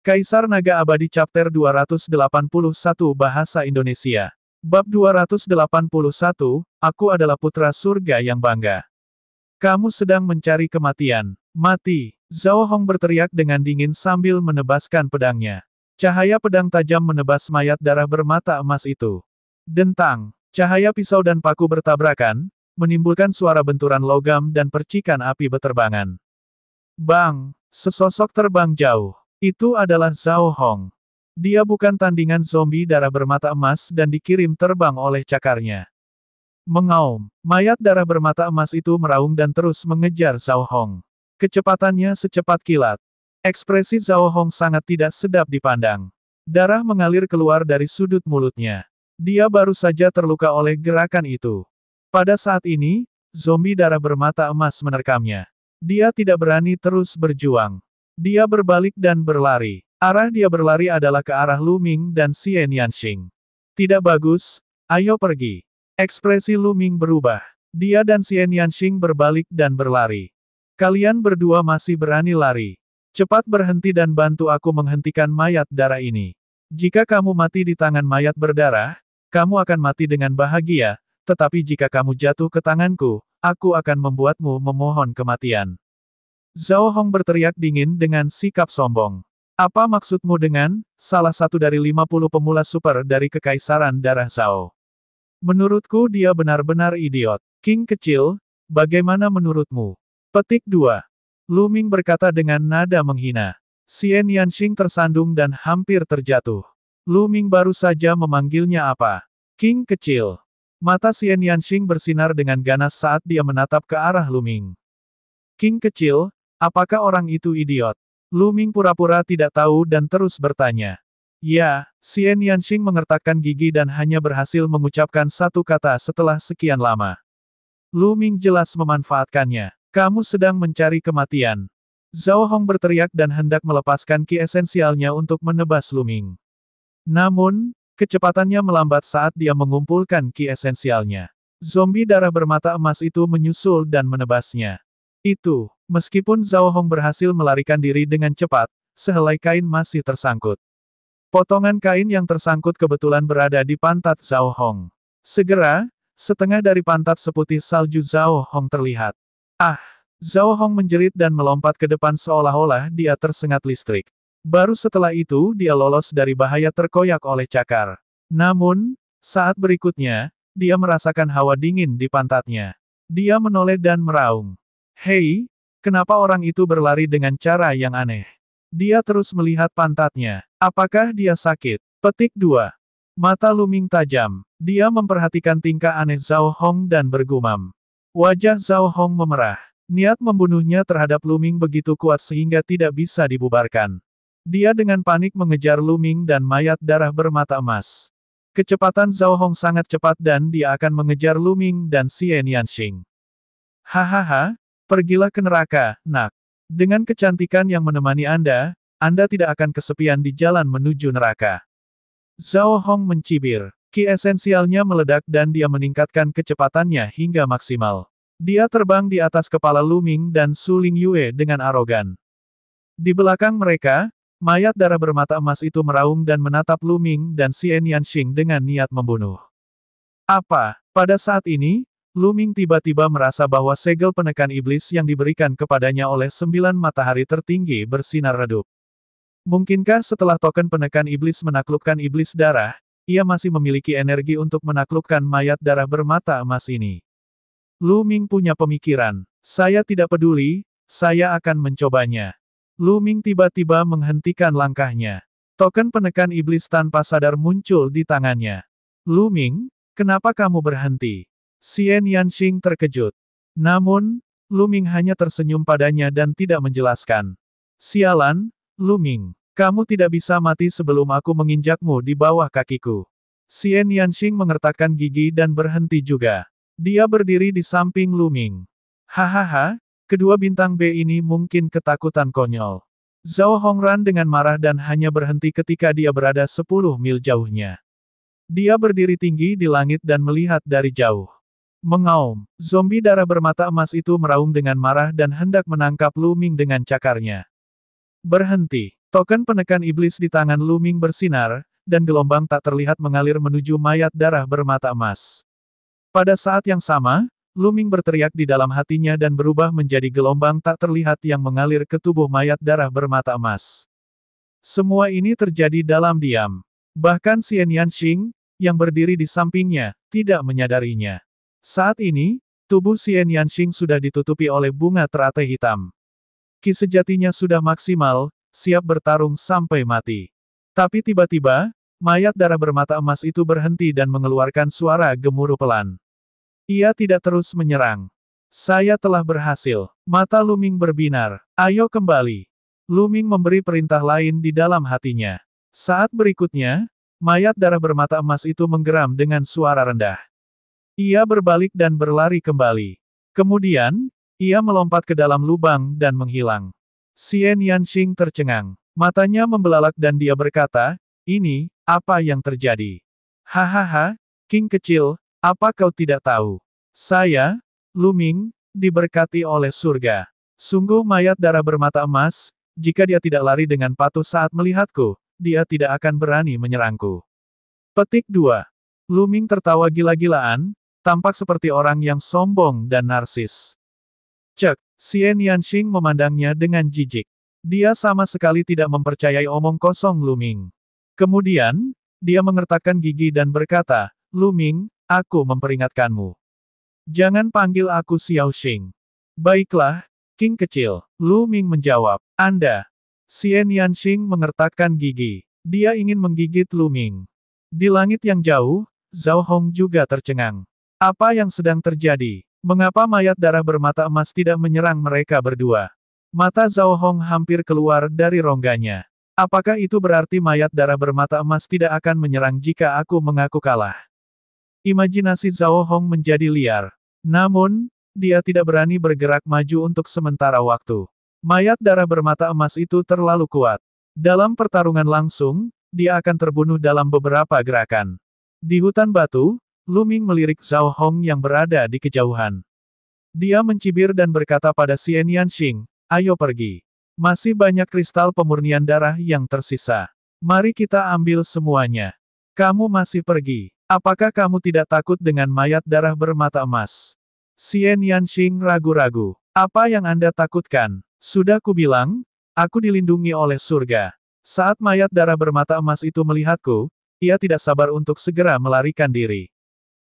Kaisar Naga Abadi Chapter 281 Bahasa Indonesia. Bab 281, Aku adalah putra surga yang bangga. Kamu sedang mencari kematian. Mati. Zhao Hong berteriak dengan dingin sambil menebaskan pedangnya. Cahaya pedang tajam menebas mayat darah bermata emas itu. Dentang. Cahaya pisau dan paku bertabrakan, menimbulkan suara benturan logam dan percikan api beterbangan. Bang! Sesosok terbang jauh. Itu adalah Zhao Hong. Dia bukan tandingan zombie darah bermata emas dan dikirim terbang oleh cakarnya. Mengaum. Mayat darah bermata emas itu meraung dan terus mengejar Zhao Hong. Kecepatannya secepat kilat. Ekspresi Zhao Hong sangat tidak sedap dipandang. Darah mengalir keluar dari sudut mulutnya. Dia baru saja terluka oleh gerakan itu. Pada saat ini, zombie darah bermata emas menerkamnya. Dia tidak berani terus berjuang. Dia berbalik dan berlari. Arah dia berlari adalah ke arah Lu Ming dan Xie Nianxing. Tidak bagus, ayo pergi. Ekspresi Lu Ming berubah. Dia dan Xie Nianxing berbalik dan berlari. Kalian berdua masih berani lari. Cepat berhenti dan bantu aku menghentikan mayat darah ini. Jika kamu mati di tangan mayat berdarah, kamu akan mati dengan bahagia, tetapi jika kamu jatuh ke tanganku, aku akan membuatmu memohon kematian. Zhao Hong berteriak dingin dengan sikap sombong. Apa maksudmu dengan, salah satu dari 50 pemula super dari Kekaisaran Darah Zhao? Menurutku dia benar-benar idiot. King kecil, bagaimana menurutmu? Petik 2. Lu Ming berkata dengan nada menghina. Xie Nianxing tersandung dan hampir terjatuh. Lu Ming baru saja memanggilnya apa? King kecil. Mata Xie Nianxing bersinar dengan ganas saat dia menatap ke arah Lu Ming. King kecil, apakah orang itu idiot? Lu Ming pura-pura tidak tahu dan terus bertanya. Ya, Xie Nianxing mengertakkan gigi dan hanya berhasil mengucapkan satu kata setelah sekian lama. Lu Ming jelas memanfaatkannya. Kamu sedang mencari kematian. Zhao Hong berteriak dan hendak melepaskan ki esensialnya untuk menebas Lu Ming. Namun, kecepatannya melambat saat dia mengumpulkan ki esensialnya. Zombie darah bermata emas itu menyusul dan menebasnya. Meskipun Zhao Hong berhasil melarikan diri dengan cepat, sehelai kain masih tersangkut. Potongan kain yang tersangkut kebetulan berada di pantat Zhao Hong. Segera, setengah dari pantat seputih salju Zhao Hong terlihat. Ah! Zhao Hong menjerit dan melompat ke depan seolah-olah dia tersengat listrik. Baru setelah itu dia lolos dari bahaya terkoyak oleh cakar. Namun, saat berikutnya, dia merasakan hawa dingin di pantatnya. Dia menoleh dan meraung. Hei, kenapa orang itu berlari dengan cara yang aneh? Dia terus melihat pantatnya. Apakah dia sakit? Petik 2. Mata Lu Ming tajam. Dia memperhatikan tingkah aneh Zhao Hong dan bergumam. Wajah Zhao Hong memerah. Niat membunuhnya terhadap Lu Ming begitu kuat sehingga tidak bisa dibubarkan. Dia dengan panik mengejar Lu Ming dan mayat darah bermata emas. Kecepatan Zhao Hong sangat cepat dan dia akan mengejar Lu Ming dan Xie Nianxing. Hahaha, pergilah ke neraka, nak. Dengan kecantikan yang menemani Anda tidak akan kesepian di jalan menuju neraka. Zhao Hong mencibir. Ki esensialnya meledak dan dia meningkatkan kecepatannya hingga maksimal. Dia terbang di atas kepala Lu Ming dan Su Lingyue dengan arogan. Di belakang mereka, mayat darah bermata emas itu meraung dan menatap Lu Ming dan Xie Nianxing dengan niat membunuh. Apa? Pada saat ini, Lu Ming tiba-tiba merasa bahwa segel penekan iblis yang diberikan kepadanya oleh 9 matahari tertinggi bersinar redup. Mungkinkah setelah token penekan iblis menaklukkan iblis darah, ia masih memiliki energi untuk menaklukkan mayat darah bermata emas ini? Lu Ming punya pemikiran. Saya tidak peduli, saya akan mencobanya. Lu Ming tiba-tiba menghentikan langkahnya. Token penekan iblis tanpa sadar muncul di tangannya. Lu Ming, kenapa kamu berhenti? Xie Nianxing terkejut. Namun, Lu Ming hanya tersenyum padanya dan tidak menjelaskan. Sialan, Lu Ming. Kamu tidak bisa mati sebelum aku menginjakmu di bawah kakiku. Xie Nianxing mengertakkan gigi dan berhenti juga. Dia berdiri di samping Lu Ming. Hahaha, kedua bintang B ini mungkin ketakutan konyol. Zhao Hongran dengan marah dan hanya berhenti ketika dia berada 10 mil jauhnya. Dia berdiri tinggi di langit dan melihat dari jauh. Mengaum, zombie darah bermata emas itu meraung dengan marah dan hendak menangkap Lu Ming dengan cakarnya. Berhenti. Token penekan iblis di tangan Lu Ming bersinar, dan gelombang tak terlihat mengalir menuju mayat darah bermata emas. Pada saat yang sama, Lu Ming berteriak di dalam hatinya dan berubah menjadi gelombang tak terlihat yang mengalir ke tubuh mayat darah bermata emas. Semua ini terjadi dalam diam. Bahkan Xian Yanxing, yang berdiri di sampingnya, tidak menyadarinya. Saat ini, tubuh Xian Yanxing sudah ditutupi oleh bunga teratai hitam. Ki sejatinya sudah maksimal, siap bertarung sampai mati. Tapi tiba-tiba, mayat darah bermata emas itu berhenti dan mengeluarkan suara gemuruh pelan. Ia tidak terus menyerang. Saya telah berhasil. Mata Lu Ming berbinar. Ayo kembali. Lu Ming memberi perintah lain di dalam hatinya. Saat berikutnya, mayat darah bermata emas itu menggeram dengan suara rendah. Ia berbalik dan berlari kembali. Kemudian, ia melompat ke dalam lubang dan menghilang. Xian Yanxing tercengang. Matanya membelalak dan dia berkata, "Ini, apa yang terjadi?" "Hahaha, King kecil, apa kau tidak tahu? Saya, Lu Ming, diberkati oleh surga. Sungguh mayat darah bermata emas, jika dia tidak lari dengan patuh saat melihatku, dia tidak akan berani menyerangku." Petik 2. Lu Ming tertawa gila-gilaan, tampak seperti orang yang sombong dan narsis. Cek, Xian Yanxing memandangnya dengan jijik. Dia sama sekali tidak mempercayai omong kosong Lu Ming. Kemudian, dia mengertakkan gigi dan berkata, "Lu Ming, aku memperingatkanmu. Jangan panggil aku Xiao Xing." "Baiklah, King kecil," Lu Ming menjawab. "Anda." Xian Yanxing mengertakkan gigi. Dia ingin menggigit Lu Ming. Di langit yang jauh, Zhao Hong juga tercengang. Apa yang sedang terjadi? Mengapa mayat darah bermata emas tidak menyerang mereka berdua? Mata Zhao Hong hampir keluar dari rongganya. Apakah itu berarti mayat darah bermata emas tidak akan menyerang jika aku mengaku kalah? Imajinasi Zhao Hong menjadi liar. Namun, dia tidak berani bergerak maju untuk sementara waktu. Mayat darah bermata emas itu terlalu kuat. Dalam pertarungan langsung, dia akan terbunuh dalam beberapa gerakan. Di hutan batu, Lu Ming melirik Zhao Hong yang berada di kejauhan. Dia mencibir dan berkata pada Xian Yanxing, "Ayo pergi. Masih banyak kristal pemurnian darah yang tersisa. Mari kita ambil semuanya." "Kamu masih pergi. Apakah kamu tidak takut dengan mayat darah bermata emas?" Xian Yanxing ragu-ragu. "Apa yang Anda takutkan? Sudah kubilang, aku dilindungi oleh surga." Saat mayat darah bermata emas itu melihatku, ia tidak sabar untuk segera melarikan diri.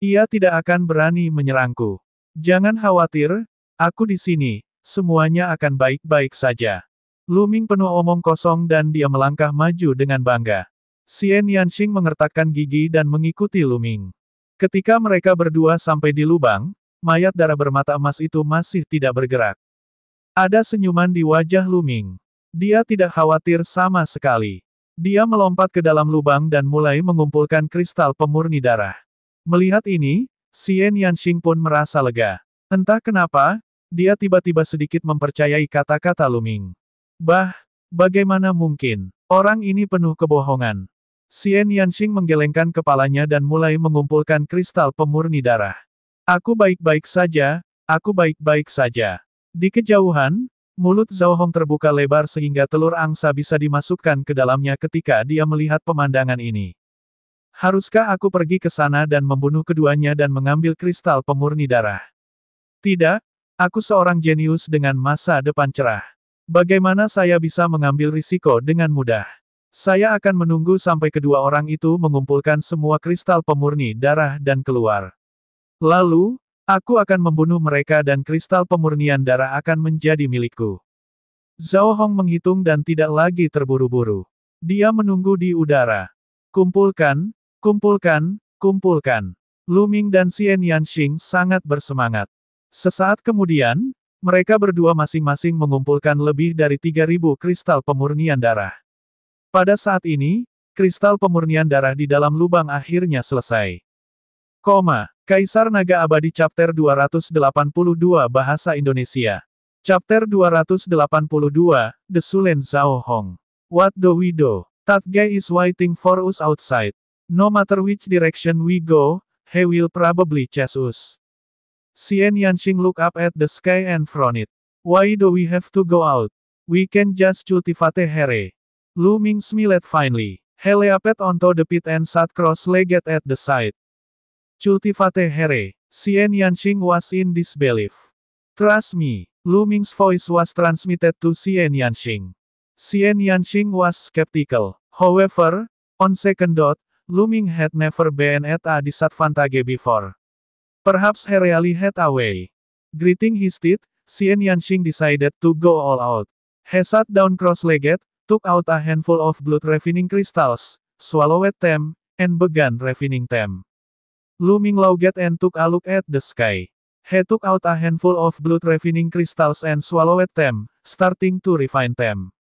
Ia tidak akan berani menyerangku. "Jangan khawatir, aku di sini, semuanya akan baik-baik saja." Lu Ming penuh omong kosong dan dia melangkah maju dengan bangga. Xian Yanxing mengertakkan gigi dan mengikuti Lu Ming. Ketika mereka berdua sampai di lubang, mayat darah bermata emas itu masih tidak bergerak. Ada senyuman di wajah Lu Ming. Dia tidak khawatir sama sekali. Dia melompat ke dalam lubang dan mulai mengumpulkan kristal pemurni darah. Melihat ini, Xian Yanxing pun merasa lega. Entah kenapa, dia tiba-tiba sedikit mempercayai kata-kata Lu Ming. Bagaimana mungkin? Orang ini penuh kebohongan. Xian Yanxing menggelengkan kepalanya dan mulai mengumpulkan kristal pemurni darah. "Aku baik-baik saja, aku baik-baik saja." Di kejauhan, mulut Zhao Hong terbuka lebar sehingga telur angsa bisa dimasukkan ke dalamnya ketika dia melihat pemandangan ini. "Haruskah aku pergi ke sana dan membunuh keduanya dan mengambil kristal pemurni darah? Tidak, aku seorang jenius dengan masa depan cerah. Bagaimana saya bisa mengambil risiko dengan mudah? Saya akan menunggu sampai kedua orang itu mengumpulkan semua kristal pemurni darah dan keluar. Lalu, aku akan membunuh mereka dan kristal pemurnian darah akan menjadi milikku." Zhao Hong menghitung dan tidak lagi terburu-buru. Dia menunggu di udara. Kumpulkan, kumpulkan, kumpulkan. Lu Ming dan Xian Yanxing sangat bersemangat. Sesaat kemudian, mereka berdua masing-masing mengumpulkan lebih dari 3.000 kristal pemurnian darah. Pada saat ini, kristal pemurnian darah di dalam lubang akhirnya selesai. Kaisar Naga Abadi Chapter 282 Bahasa Indonesia. Chapter 282, The Sulen Zhao Hong. What do we do? That guy is waiting for us outside. No matter which direction we go, he will probably chase us. Xian Yanxing looked up at the sky and frowned. Why do we have to go out? We can just cultivate here. Lu Ming smiled finely. He leaped onto the pit and sat cross-legged at the side. Cultivate here. Xian Yanxing was in disbelief. Trust me. Lu Ming's voice was transmitted to Xian Yanxing. Xian Yanxing was skeptical. However, on second thought, Lu Ming had never been at a disadvantage before. Perhaps he really had a way. Gritting his teeth, Xian Yanxing decided to go all out. He sat down cross-legged, took out a handful of blood-ravening crystals, swallowed them, and began ravening them. Lu Ming looked and took a look at the sky. He took out a handful of blood-ravening crystals and swallowed them, starting to refine them.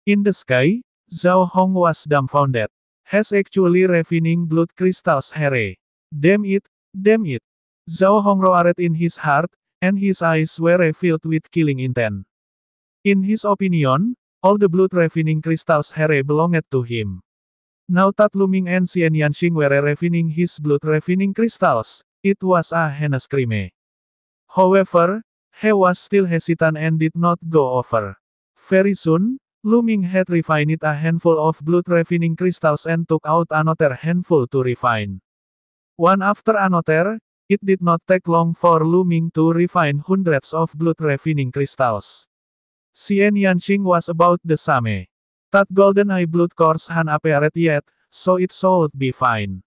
In the sky, Zhao Hong was dumbfounded. Has actually ravening blood crystals here. Damn it, damn it. Zhao Hong roared in his heart, and his eyes were filled with killing intent. In his opinion, all the blood-ravening crystals here belonged to him. Now that Lu Ming and Xian Yanxing were ravening his blood-ravening crystals, it was a heinous crime. However, he was still hesitant and did not go over. Very soon, Lu Ming had refined a handful of blood-ravening crystals and took out another handful to refine. One after another, it did not take long for Lu Ming to refine hundreds of blood-ravening crystals. Xian Yanxing was about the same. That golden eye blood course hadn't appeared yet, so it should be fine.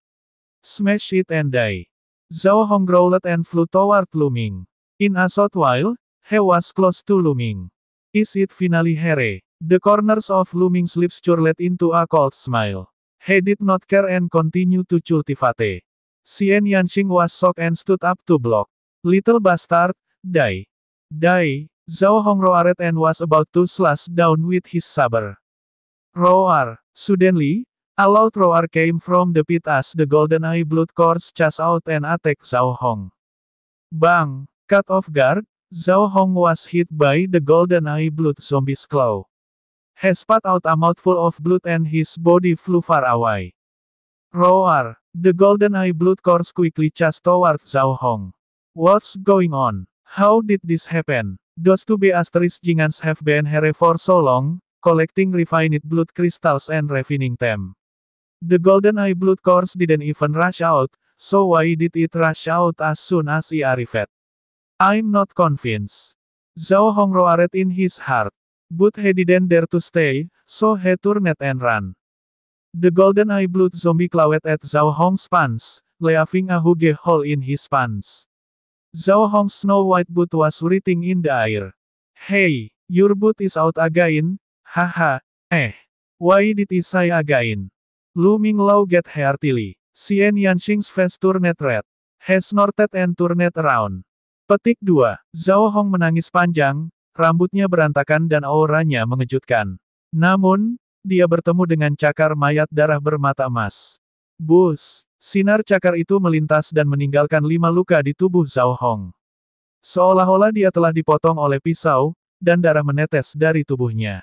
Smash it and die. Zhao Hong growled and flew toward Lu Ming. In a short while, he was close to Lu Ming. Is it finally here? The corners of Lu Ming's lips curled into a cold smile. He did not care and continued to cultivate. Xian Yanxing was shocked and stood up to block. Little bastard, die. Die. Zhao Hong roared and was about to slash down with his saber. Roar! Suddenly, a loud roar came from the pit as the golden eye blood course charged out and attacked Zhao Hong. Bang! Cut off guard, Zhao Hong was hit by the golden eye blood zombie's claw. He spat out a mouthful of blood and his body flew far away. Roar! The golden eye blood course quickly charged toward Zhao Hong. What's going on? How did this happen? Those two asterisk giants have been here for so long, collecting refined blood crystals and refining them. The golden eye blood course didn't even rush out, so why did it rush out as soon as he arrived? I'm not convinced. Zhao Hong roared in his heart. But he didn't dare to stay, so he turned and ran. The golden eye blood zombie clawed at Zhao Hong's pants, leaving a huge hole in his pants. Zhao Hong's snow-white boot was writhing in the air. Hey, your boot is out again? Haha, why did he say again? Lu Ming laughed heartily. Xian Yanxing's face turned red. He snorted and turned around. Petik 2. Zhao Hong menangis panjang, rambutnya berantakan dan auranya mengejutkan. Namun, dia bertemu dengan cakar mayat darah bermata emas. Bus! Sinar cakar itu melintas dan meninggalkan 5 luka di tubuh Zhao Hong. Seolah-olah dia telah dipotong oleh pisau, dan darah menetes dari tubuhnya.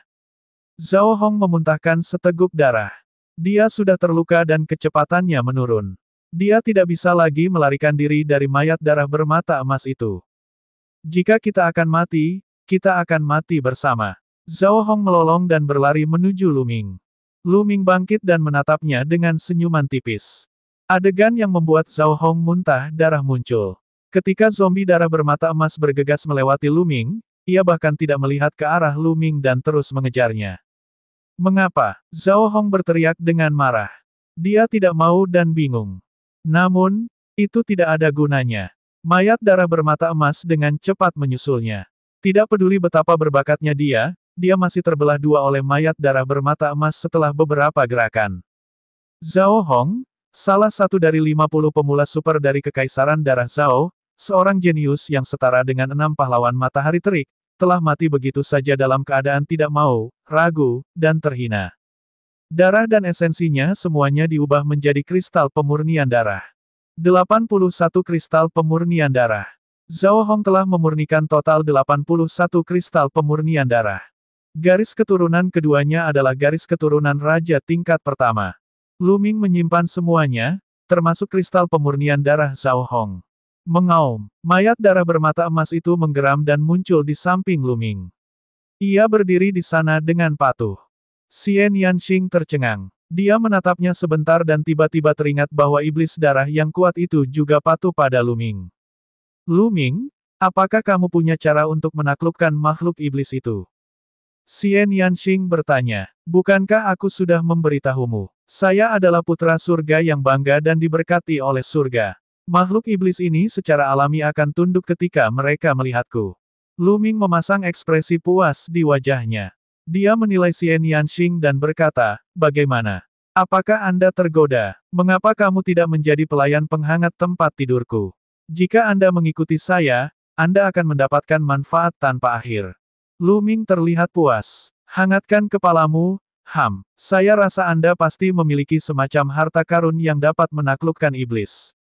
Zhao Hong memuntahkan seteguk darah. Dia sudah terluka dan kecepatannya menurun. Dia tidak bisa lagi melarikan diri dari mayat darah bermata emas itu. Jika kita akan mati bersama. Zhao Hong melolong dan berlari menuju Lu Ming. Lu Ming bangkit dan menatapnya dengan senyuman tipis. Adegan yang membuat Zhao Hong muntah darah muncul. Ketika zombie darah bermata emas bergegas melewati Lu Ming, ia bahkan tidak melihat ke arah Lu Ming dan terus mengejarnya. Mengapa? Zhao Hong berteriak dengan marah. Dia tidak mau dan bingung. Namun, itu tidak ada gunanya. Mayat darah bermata emas dengan cepat menyusulnya. Tidak peduli betapa berbakatnya dia masih terbelah dua oleh mayat darah bermata emas setelah beberapa gerakan. Zhao Hong, salah satu dari 50 pemula super dari Kekaisaran Darah Zhao, seorang jenius yang setara dengan 6 pahlawan matahari terik, telah mati begitu saja dalam keadaan tidak mau, ragu, dan terhina. Darah dan esensinya semuanya diubah menjadi kristal pemurnian darah. 81 kristal pemurnian darah. Zhao Hong telah memurnikan total 81 kristal pemurnian darah. Garis keturunan keduanya adalah garis keturunan raja tingkat pertama. Lu Ming menyimpan semuanya, termasuk kristal pemurnian darah Zhao Hong. Mengaum, mayat darah bermata emas itu menggeram dan muncul di samping Lu Ming. Ia berdiri di sana dengan patuh. Xian Yanxing tercengang. Dia menatapnya sebentar dan tiba-tiba teringat bahwa iblis darah yang kuat itu juga patuh pada Lu Ming. Lu Ming, apakah kamu punya cara untuk menaklukkan makhluk iblis itu? Xian Yanxing bertanya, bukankah aku sudah memberitahumu? Saya adalah putra surga yang bangga dan diberkati oleh surga. Makhluk iblis ini secara alami akan tunduk ketika mereka melihatku. Lu Ming memasang ekspresi puas di wajahnya. Dia menilai Xian Yanxing dan berkata, bagaimana? Apakah Anda tergoda? Mengapa kamu tidak menjadi pelayan penghangat tempat tidurku? Jika Anda mengikuti saya, Anda akan mendapatkan manfaat tanpa akhir. Lu Ming terlihat puas. Hangatkan kepalamu, saya rasa Anda pasti memiliki semacam harta karun yang dapat menaklukkan iblis.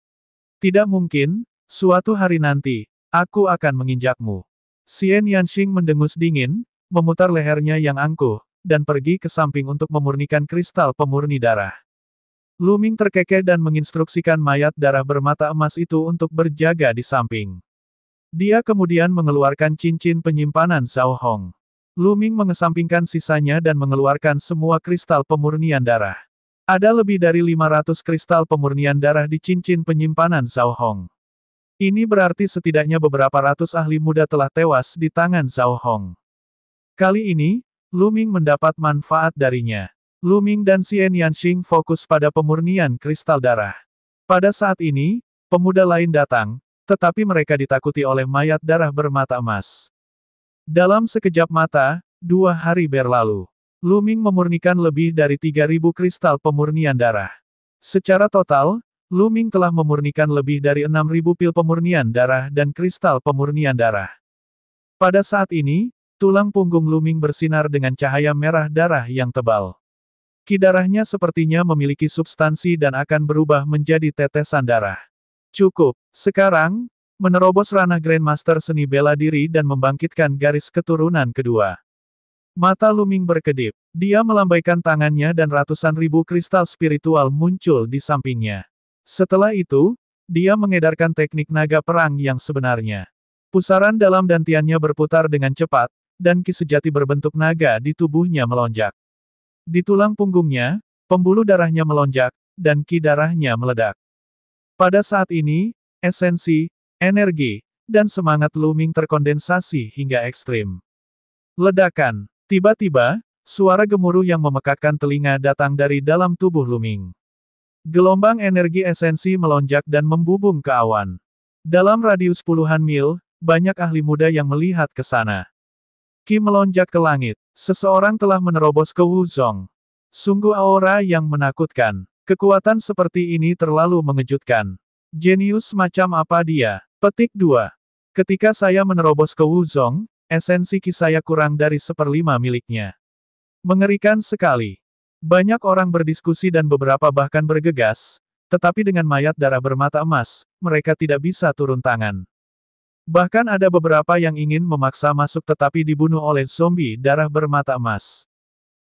Tidak mungkin, suatu hari nanti, aku akan menginjakmu. Xian Yanxing mendengus dingin, memutar lehernya yang angkuh, dan pergi ke samping untuk memurnikan kristal pemurni darah. Lu Ming terkekeh dan menginstruksikan mayat darah bermata emas itu untuk berjaga di samping. Dia kemudian mengeluarkan cincin penyimpanan Zhao Hong. Lu Ming mengesampingkan sisanya dan mengeluarkan semua kristal pemurnian darah. Ada lebih dari 500 kristal pemurnian darah di cincin penyimpanan Zhao Hong. Ini berarti setidaknya beberapa ratus ahli muda telah tewas di tangan Zhao Hong. Kali ini, Lu Ming mendapat manfaat darinya. Lu Ming dan Xian Yanxing fokus pada pemurnian kristal darah. Pada saat ini, pemuda lain datang, tetapi mereka ditakuti oleh mayat darah bermata emas. Dalam sekejap mata, 2 hari berlalu. Lu Ming memurnikan lebih dari 3.000 kristal pemurnian darah. Secara total, Lu Ming telah memurnikan lebih dari 6.000 pil pemurnian darah dan kristal pemurnian darah. Pada saat ini, tulang punggung Lu Ming bersinar dengan cahaya merah darah yang tebal. Ki darahnya sepertinya memiliki substansi dan akan berubah menjadi tetesan darah. Cukup. Sekarang, menerobos ranah Grandmaster seni bela diri dan membangkitkan garis keturunan kedua. Mata Lu Ming berkedip. Dia melambaikan tangannya dan ratusan ribu kristal spiritual muncul di sampingnya. Setelah itu, dia mengedarkan teknik naga perang yang sebenarnya. Pusaran dalam dantiannya berputar dengan cepat, dan ki sejati berbentuk naga di tubuhnya melonjak. Di tulang punggungnya, pembuluh darahnya melonjak, dan ki darahnya meledak. Pada saat ini, esensi, energi, dan semangat Lu Ming terkondensasi hingga ekstrim. Ledakan. Tiba-tiba, suara gemuruh yang memekakkan telinga datang dari dalam tubuh Lu Ming. Gelombang energi esensi melonjak dan membubung ke awan. Dalam radius puluhan mil, banyak ahli muda yang melihat ke sana. Ki melonjak ke langit. Seseorang telah menerobos ke Wuzong. Sungguh aura yang menakutkan. Kekuatan seperti ini terlalu mengejutkan. Jenius macam apa dia? Petik 2. Ketika saya menerobos ke Wuzong, esensi Ki saya kurang dari 1/5 miliknya. Mengerikan sekali. Banyak orang berdiskusi dan beberapa bahkan bergegas, tetapi dengan mayat darah bermata emas, mereka tidak bisa turun tangan. Bahkan ada beberapa yang ingin memaksa masuk tetapi dibunuh oleh zombie darah bermata emas.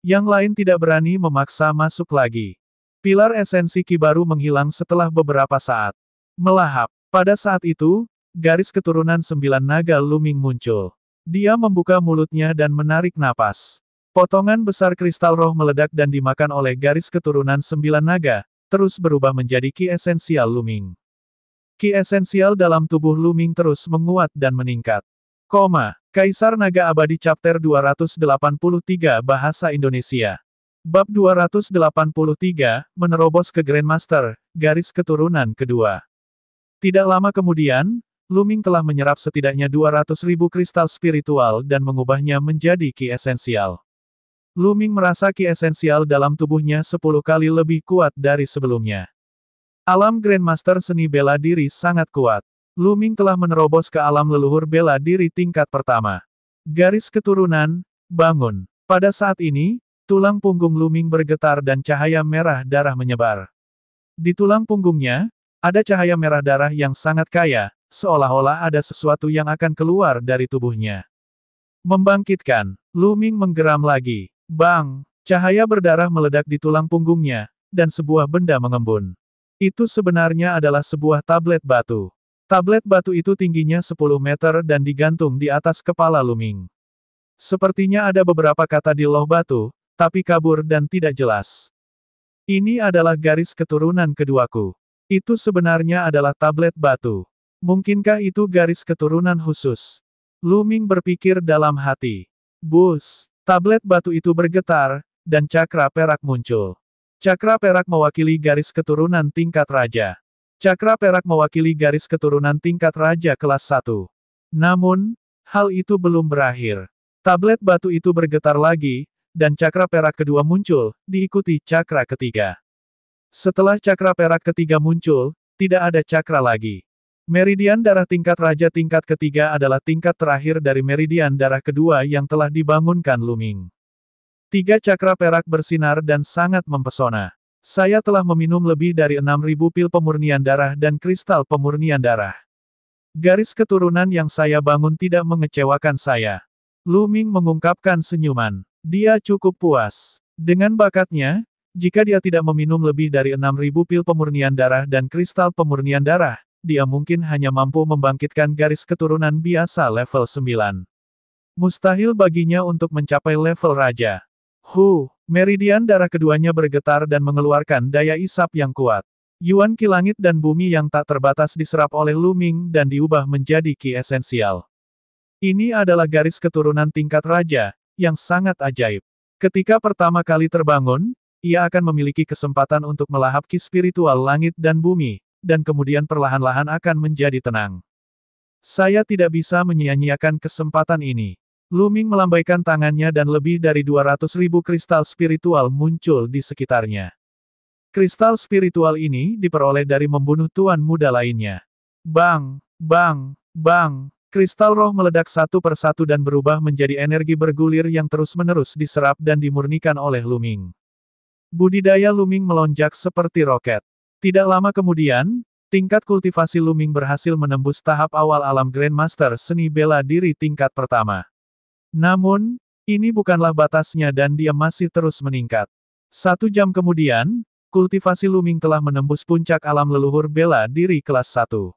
Yang lain tidak berani memaksa masuk lagi. Pilar esensi Ki baru menghilang setelah beberapa saat. Melahap. Pada saat itu, garis keturunan 9 naga Lu Ming muncul. Dia membuka mulutnya dan menarik napas. Potongan besar kristal roh meledak dan dimakan oleh garis keturunan 9 naga, terus berubah menjadi Ki esensial Lu Ming. Ki esensial dalam tubuh Lu Ming terus menguat dan meningkat. Kaisar Naga Abadi Chapter 283 Bahasa Indonesia. Bab 283, Menerobos ke Grandmaster, garis keturunan kedua. Tidak lama kemudian, Lu Ming telah menyerap setidaknya 200.000 kristal spiritual dan mengubahnya menjadi Ki esensial. Lu Ming merasa Ki esensial dalam tubuhnya 10 kali lebih kuat dari sebelumnya. Alam Grandmaster seni bela diri sangat kuat. Lu Ming telah menerobos ke alam leluhur bela diri tingkat pertama. Garis keturunan, bangun. Pada saat ini, tulang punggung Lu Ming bergetar dan cahaya merah darah menyebar. Di tulang punggungnya, ada cahaya merah darah yang sangat kaya, seolah-olah ada sesuatu yang akan keluar dari tubuhnya. Membangkitkan, Lu Ming menggeram lagi. Bang! Cahaya berdarah meledak di tulang punggungnya, dan sebuah benda mengembun. Itu sebenarnya adalah sebuah tablet batu. Tablet batu itu tingginya 10 meter dan digantung di atas kepala Lu Ming. Sepertinya ada beberapa kata di loh batu, tapi kabur dan tidak jelas. Ini adalah garis keturunan keduaku. Itu sebenarnya adalah tablet batu. Mungkinkah itu garis keturunan khusus? Lu Ming berpikir dalam hati. Bus, tablet batu itu bergetar, dan cakra perak muncul. Cakra perak mewakili garis keturunan tingkat raja. Cakra perak mewakili garis keturunan tingkat raja kelas 1. Namun, hal itu belum berakhir. Tablet batu itu bergetar lagi, dan cakra perak kedua muncul, diikuti cakra ketiga. Setelah cakra perak ketiga muncul, tidak ada cakra lagi. Meridian darah tingkat raja tingkat ketiga adalah tingkat terakhir dari meridian darah kedua yang telah dibangunkan Lu Ming. 3 cakra perak bersinar dan sangat mempesona. Saya telah meminum lebih dari 6.000 pil pemurnian darah dan kristal pemurnian darah. Garis keturunan yang saya bangun tidak mengecewakan saya. Lu Ming mengungkapkan senyuman. Dia cukup puas. Dengan bakatnya, jika dia tidak meminum lebih dari 6.000 pil pemurnian darah dan kristal pemurnian darah, dia mungkin hanya mampu membangkitkan garis keturunan biasa level 9. Mustahil baginya untuk mencapai level raja. Meridian darah keduanya bergetar dan mengeluarkan daya isap yang kuat. Yuan ki langit dan bumi yang tak terbatas diserap oleh Lu Ming dan diubah menjadi ki esensial. Ini adalah garis keturunan tingkat raja, yang sangat ajaib. Ketika pertama kali terbangun, ia akan memiliki kesempatan untuk melahap ki spiritual langit dan bumi, dan kemudian perlahan-lahan akan menjadi tenang. Saya tidak bisa menyia-nyiakan kesempatan ini. Lu Ming melambaikan tangannya dan lebih dari 200.000 kristal spiritual muncul di sekitarnya. Kristal spiritual ini diperoleh dari membunuh tuan muda lainnya. Bang, bang, bang. Kristal roh meledak satu persatu dan berubah menjadi energi bergulir yang terus-menerus diserap dan dimurnikan oleh Lu Ming. Budidaya Lu Ming melonjak seperti roket. Tidak lama kemudian, tingkat kultivasi Lu Ming berhasil menembus tahap awal alam Grandmaster seni bela diri tingkat pertama. Namun, ini bukanlah batasnya dan dia masih terus meningkat. 1 jam kemudian, kultivasi Lu Ming telah menembus puncak alam leluhur bela diri kelas 1.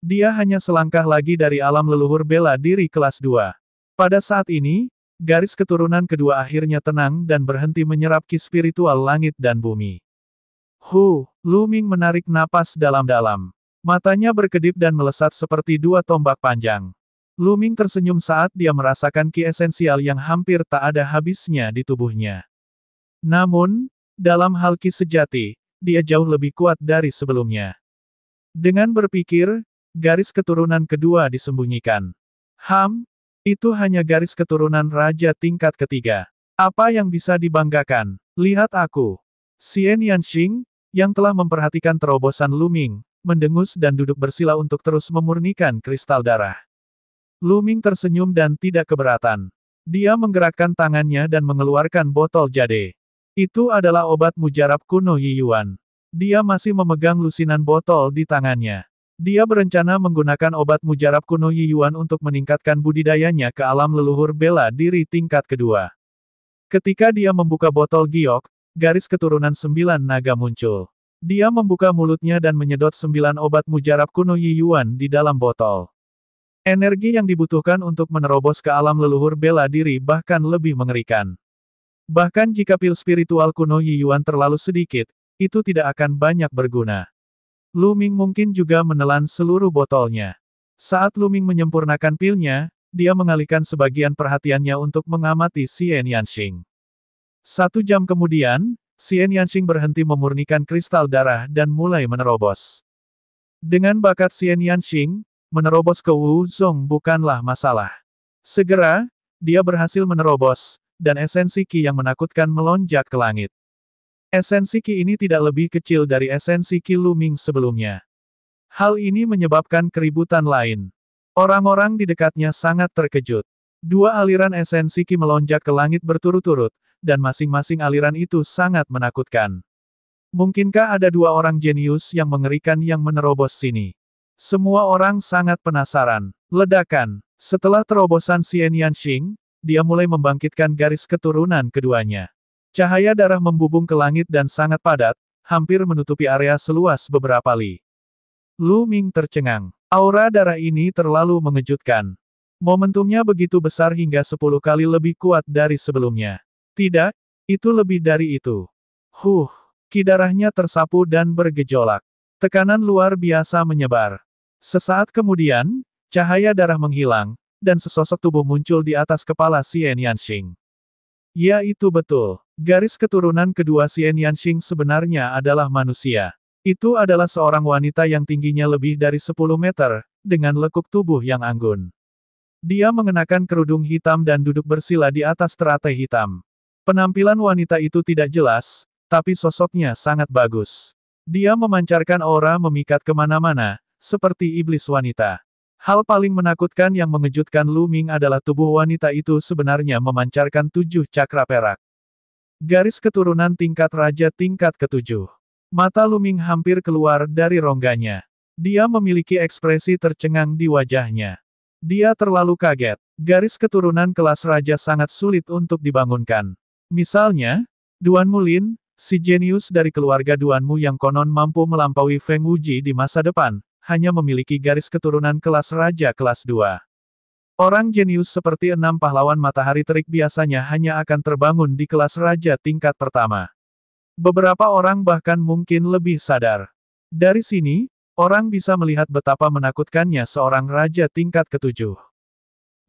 Dia hanya selangkah lagi dari alam leluhur bela diri kelas 2. Pada saat ini, garis keturunan kedua akhirnya tenang dan berhenti menyerap ki spiritual langit dan bumi. Lu Ming menarik napas dalam-dalam. Matanya berkedip dan melesat seperti 2 tombak panjang. Lu Ming tersenyum saat dia merasakan ki esensial yang hampir tak ada habisnya di tubuhnya. Namun, dalam hal ki sejati, dia jauh lebih kuat dari sebelumnya. Dengan berpikir, garis keturunan kedua disembunyikan. Itu hanya garis keturunan raja tingkat ketiga. Apa yang bisa dibanggakan? Lihat aku. Xian Yanxing, yang telah memperhatikan terobosan Lu Ming, mendengus dan duduk bersila untuk terus memurnikan kristal darah. Lu Ming tersenyum dan tidak keberatan. Dia menggerakkan tangannya dan mengeluarkan botol jade. Itu adalah obat mujarab kuno Yi Yuan. Dia masih memegang lusinan botol di tangannya. Dia berencana menggunakan obat mujarab kuno Yi Yuan untuk meningkatkan budidayanya ke alam leluhur bela diri tingkat kedua. Ketika dia membuka botol giok, garis keturunan 9 naga muncul. Dia membuka mulutnya dan menyedot 9 obat mujarab kuno Yi Yuan di dalam botol. Energi yang dibutuhkan untuk menerobos ke alam leluhur bela diri bahkan lebih mengerikan. Bahkan jika pil spiritual kuno Yi Yuan terlalu sedikit, itu tidak akan banyak berguna. Lu Ming mungkin juga menelan seluruh botolnya. Saat Lu Ming menyempurnakan pilnya, dia mengalihkan sebagian perhatiannya untuk mengamati Xian Yanxing. 1 jam kemudian, Xian Yanxing berhenti memurnikan kristal darah dan mulai menerobos. Dengan bakat Xian Yanxing, menerobos ke Wu Zong bukanlah masalah. Segera, dia berhasil menerobos, dan esensi Qi yang menakutkan melonjak ke langit. Esensi Qi ini tidak lebih kecil dari esensi Qi Lu Ming sebelumnya. Hal ini menyebabkan keributan lain. Orang-orang di dekatnya sangat terkejut. 2 aliran esensi Qi melonjak ke langit berturut-turut, dan masing-masing aliran itu sangat menakutkan. Mungkinkah ada 2 orang jenius yang mengerikan yang menerobos sini? Semua orang sangat penasaran. Ledakan. Setelah terobosan Xian Yanxing, dia mulai membangkitkan garis keturunan keduanya. Cahaya darah membubung ke langit dan sangat padat, hampir menutupi area seluas beberapa li. Lu Ming tercengang. Aura darah ini terlalu mengejutkan. Momentumnya begitu besar hingga 10 kali lebih kuat dari sebelumnya. Tidak, Itu lebih dari itu. Ki darahnya tersapu dan bergejolak. Tekanan luar biasa menyebar. Sesaat kemudian, cahaya darah menghilang, dan sesosok tubuh muncul di atas kepala Xian Yanxing. Ya, itu betul. Garis keturunan kedua Xian Yanxing sebenarnya adalah manusia. Itu adalah seorang wanita yang tingginya lebih dari 10 meter, dengan lekuk tubuh yang anggun. Dia mengenakan kerudung hitam dan duduk bersila di atas teratai hitam. Penampilan wanita itu tidak jelas, tapi sosoknya sangat bagus. Dia memancarkan aura memikat kemana-mana, seperti iblis wanita. Hal paling menakutkan yang mengejutkan Lu Ming adalah tubuh wanita itu sebenarnya memancarkan 7 cakra perak. Garis keturunan tingkat raja tingkat ke-7. Mata Lu Ming hampir keluar dari rongganya. Dia memiliki ekspresi tercengang di wajahnya. Dia terlalu kaget. Garis keturunan kelas raja sangat sulit untuk dibangunkan. Misalnya, Duan Mulin, si jenius dari keluarga Duanmu yang konon mampu melampaui Feng Wuji di masa depan, hanya memiliki garis keturunan kelas raja kelas 2. Orang jenius seperti 6 pahlawan matahari terik biasanya hanya akan terbangun di kelas raja tingkat pertama. Beberapa orang bahkan mungkin lebih sadar. Dari sini, orang bisa melihat betapa menakutkannya seorang raja tingkat ke-7.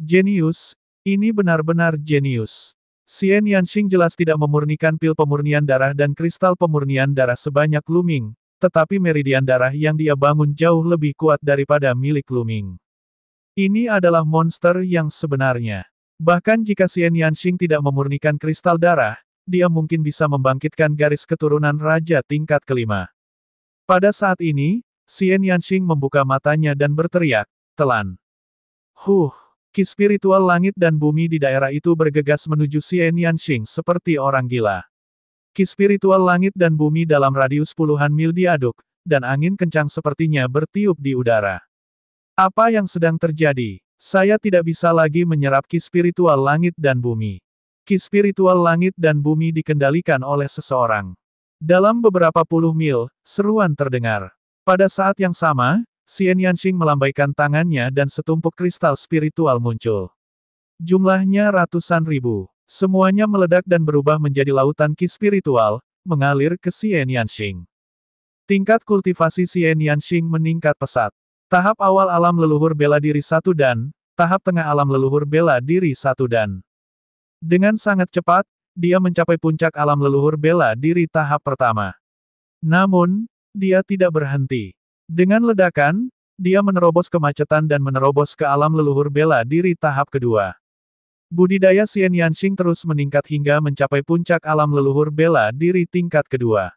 Jenius, ini benar-benar jenius. Xian Yanxing jelas tidak memurnikan pil pemurnian darah dan kristal pemurnian darah sebanyak Lu Ming, tetapi meridian darah yang dia bangun jauh lebih kuat daripada milik Lu Ming. Ini adalah monster yang sebenarnya. Bahkan jika Xian Yanxing tidak memurnikan kristal darah, dia mungkin bisa membangkitkan garis keturunan raja tingkat kelima. Pada saat ini, Xian Yanxing membuka matanya dan berteriak, "Telan!" Ki spiritual langit dan bumi di daerah itu bergegas menuju Xian Yanxing seperti orang gila. Ki spiritual langit dan bumi dalam radius puluhan mil diaduk, dan angin kencang sepertinya bertiup di udara. Apa yang sedang terjadi? Saya tidak bisa lagi menyerap ki spiritual langit dan bumi. Ki spiritual langit dan bumi dikendalikan oleh seseorang. Dalam beberapa puluh mil, seruan terdengar. Pada saat yang sama, Xian Yanxing melambaikan tangannya dan setumpuk kristal spiritual muncul. Jumlahnya ratusan ribu. Semuanya meledak dan berubah menjadi lautan ki spiritual, mengalir ke Xian Yanxing. Tingkat kultivasi Xian Yanxing meningkat pesat. Tahap awal alam leluhur bela diri 1 dan, tahap tengah alam leluhur bela diri 1 dan. Dengan sangat cepat, dia mencapai puncak alam leluhur bela diri tahap pertama. Namun, dia tidak berhenti. Dengan ledakan, dia menerobos kemacetan dan menerobos ke alam leluhur bela diri tahap kedua. Budidaya Xian Yanxing terus meningkat hingga mencapai puncak alam leluhur bela diri tingkat kedua.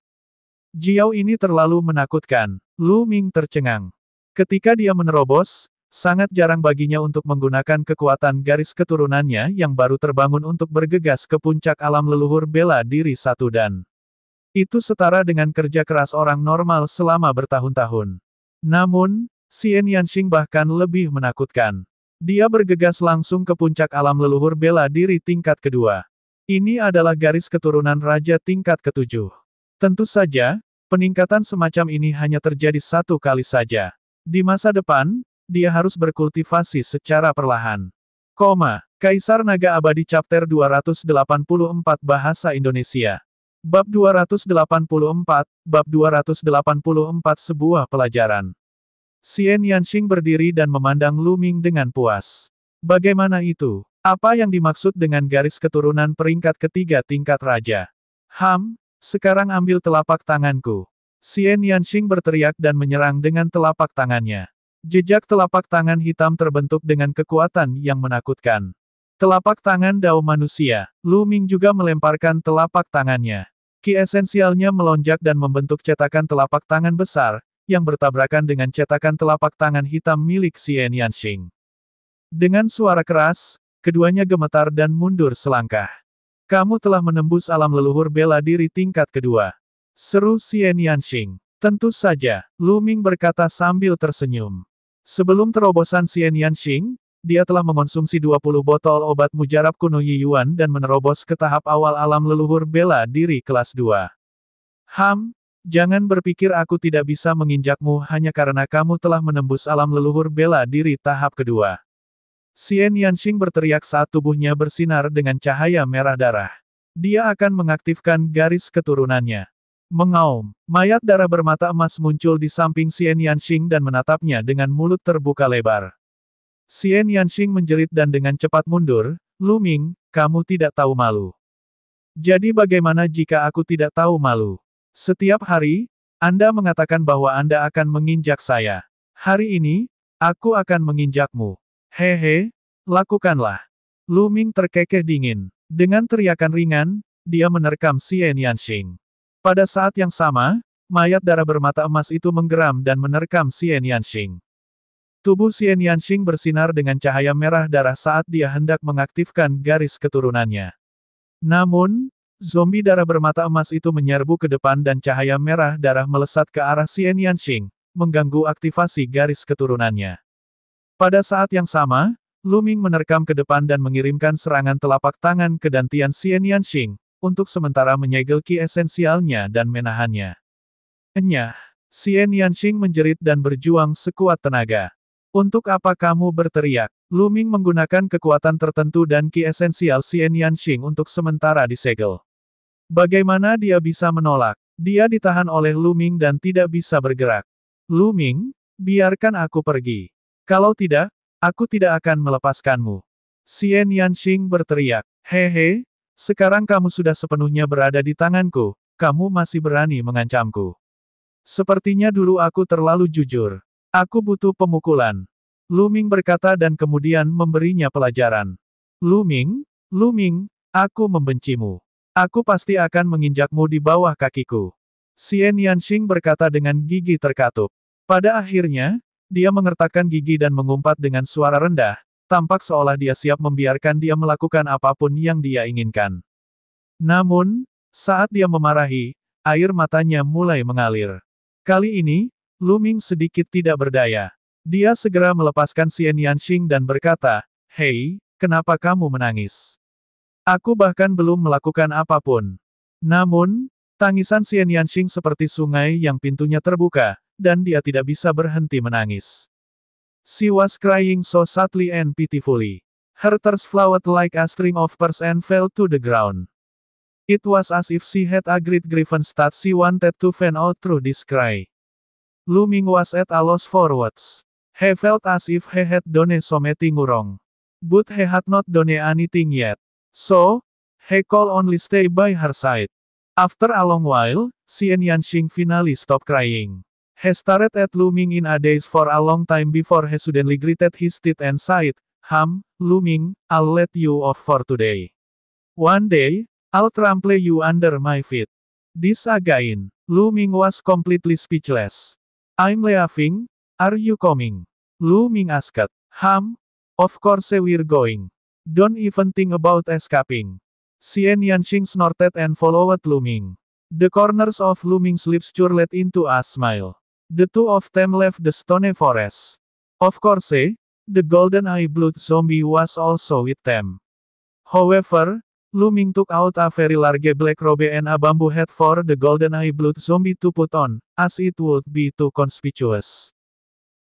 Jiao ini terlalu menakutkan. Lu Ming tercengang. Ketika dia menerobos, sangat jarang baginya untuk menggunakan kekuatan garis keturunannya yang baru terbangun untuk bergegas ke puncak alam leluhur bela diri 1 dan. Itu setara dengan kerja keras orang normal selama bertahun-tahun. Namun, Xian Yanxing bahkan lebih menakutkan. Dia bergegas langsung ke puncak alam leluhur bela diri tingkat kedua. Ini adalah garis keturunan raja tingkat ke-7. Tentu saja, peningkatan semacam ini hanya terjadi 1 kali saja. Di masa depan, dia harus berkultivasi secara perlahan. Kaisar Naga Abadi Chapter 284 Bahasa Indonesia. Bab 284, Bab 284 Sebuah pelajaran. Xian Yanxing berdiri dan memandang Lu Ming dengan puas. Bagaimana itu? Apa yang dimaksud dengan garis keturunan peringkat ketiga tingkat raja? Sekarang ambil telapak tanganku. Xian Yanxing berteriak dan menyerang dengan telapak tangannya. Jejak telapak tangan hitam terbentuk dengan kekuatan yang menakutkan. Telapak tangan Dao manusia. Lu Ming juga melemparkan telapak tangannya. Ki esensialnya melonjak dan membentuk cetakan telapak tangan besar, yang bertabrakan dengan cetakan telapak tangan hitam milik Xian Yanxing. Dengan suara keras, keduanya gemetar dan mundur selangkah. Kamu telah menembus alam leluhur bela diri tingkat kedua. Seru Xian Yanxing. Tentu saja, Lu Ming berkata sambil tersenyum. Sebelum terobosan Xian Yanxing, dia telah mengonsumsi 20 botol obat mujarab kuno Yi Yuan dan menerobos ke tahap awal alam leluhur bela diri kelas 2. Jangan berpikir aku tidak bisa menginjakmu hanya karena kamu telah menembus alam leluhur bela diri tahap kedua. Xian Yanxing berteriak saat tubuhnya bersinar dengan cahaya merah darah. dia akan mengaktifkan garis keturunannya. Mengaum, mayat darah bermata emas muncul di samping Xian Yanxing dan menatapnya dengan mulut terbuka lebar. Xian Yanxing menjerit dan dengan cepat mundur, "Lu Ming, kamu tidak tahu malu. Jadi bagaimana jika aku tidak tahu malu? Setiap hari, Anda mengatakan bahwa Anda akan menginjak saya. Hari ini, aku akan menginjakmu. Hehe, lakukanlah." Lu Ming terkekeh dingin. Dengan teriakan ringan, dia menerkam Xian Yanxing. Pada saat yang sama, mayat darah bermata emas itu menggeram dan menerkam Xian Yanxing. Tubuh Xian Yanxing bersinar dengan cahaya merah darah saat dia hendak mengaktifkan garis keturunannya. Namun, zombie darah bermata emas itu menyerbu ke depan dan cahaya merah darah melesat ke arah Xian Yanxing, mengganggu aktivasi garis keturunannya. Pada saat yang sama, Lu Ming menerkam ke depan dan mengirimkan serangan telapak tangan ke dantian Xian Yanxing, untuk sementara menyegel ki esensialnya dan menahannya. Enyah! Xian Yanxing menjerit dan berjuang sekuat tenaga. "Untuk apa kamu berteriak?" Lu Ming menggunakan kekuatan tertentu dan ki esensial Xian Yanxing untuk sementara disegel. Bagaimana dia bisa menolak? Dia ditahan oleh Lu Ming dan tidak bisa bergerak. "Lu Ming, biarkan aku pergi. Kalau tidak, aku tidak akan melepaskanmu." Xian Yanxing berteriak. "Hehe, sekarang kamu sudah sepenuhnya berada di tanganku, kamu masih berani mengancamku. Sepertinya dulu aku terlalu jujur. Aku butuh pemukulan." Lu Ming berkata dan kemudian memberinya pelajaran. Lu Ming, aku membencimu. Aku pasti akan menginjakmu di bawah kakiku." Xian Yanxing berkata dengan gigi terkatup. Pada akhirnya, dia mengertakkan gigi dan mengumpat dengan suara rendah, tampak seolah dia siap membiarkan dia melakukan apapun yang dia inginkan. Namun, saat dia memarahi, air matanya mulai mengalir. Kali ini, Lu Ming sedikit tidak berdaya. Dia segera melepaskan Xian Yanxing dan berkata, "Hei, kenapa kamu menangis? Aku bahkan belum melakukan apapun." Namun, tangisan Xian Yanxing seperti sungai yang pintunya terbuka, dan dia tidak bisa berhenti menangis. She was crying so sadly and pitifully. Her tears flowed like a string of pearls and fell to the ground. It was as if she had a great grievance that she wanted to vent out through this cry. Lu Ming was at a loss for words. He felt as if he had done something wrong. But he had not done anything yet. So, he could only stay by her side. After a long while, Xian Yanxing finally stopped crying. He stared at Lu Ming in a daze for a long time before he suddenly gritted his teeth and sighed, Lu Ming, I'll let you off for today. One day, I'll trample you under my feet." This again. Lu Ming was completely speechless. "I'm leaving, are you coming?" Lu Ming asked. Of course we're going. Don't even think about escaping." Xian Yanxing snorted and followed Lu Ming. The corners of Lu Ming's lips curled into a smile. The two of them left the stone forest. Of course, the golden-eye blood zombie was also with them. However, Lu Ming took out a very large black robe and a bamboo hat for the golden-eye blood zombie to put on, as it would be too conspicuous.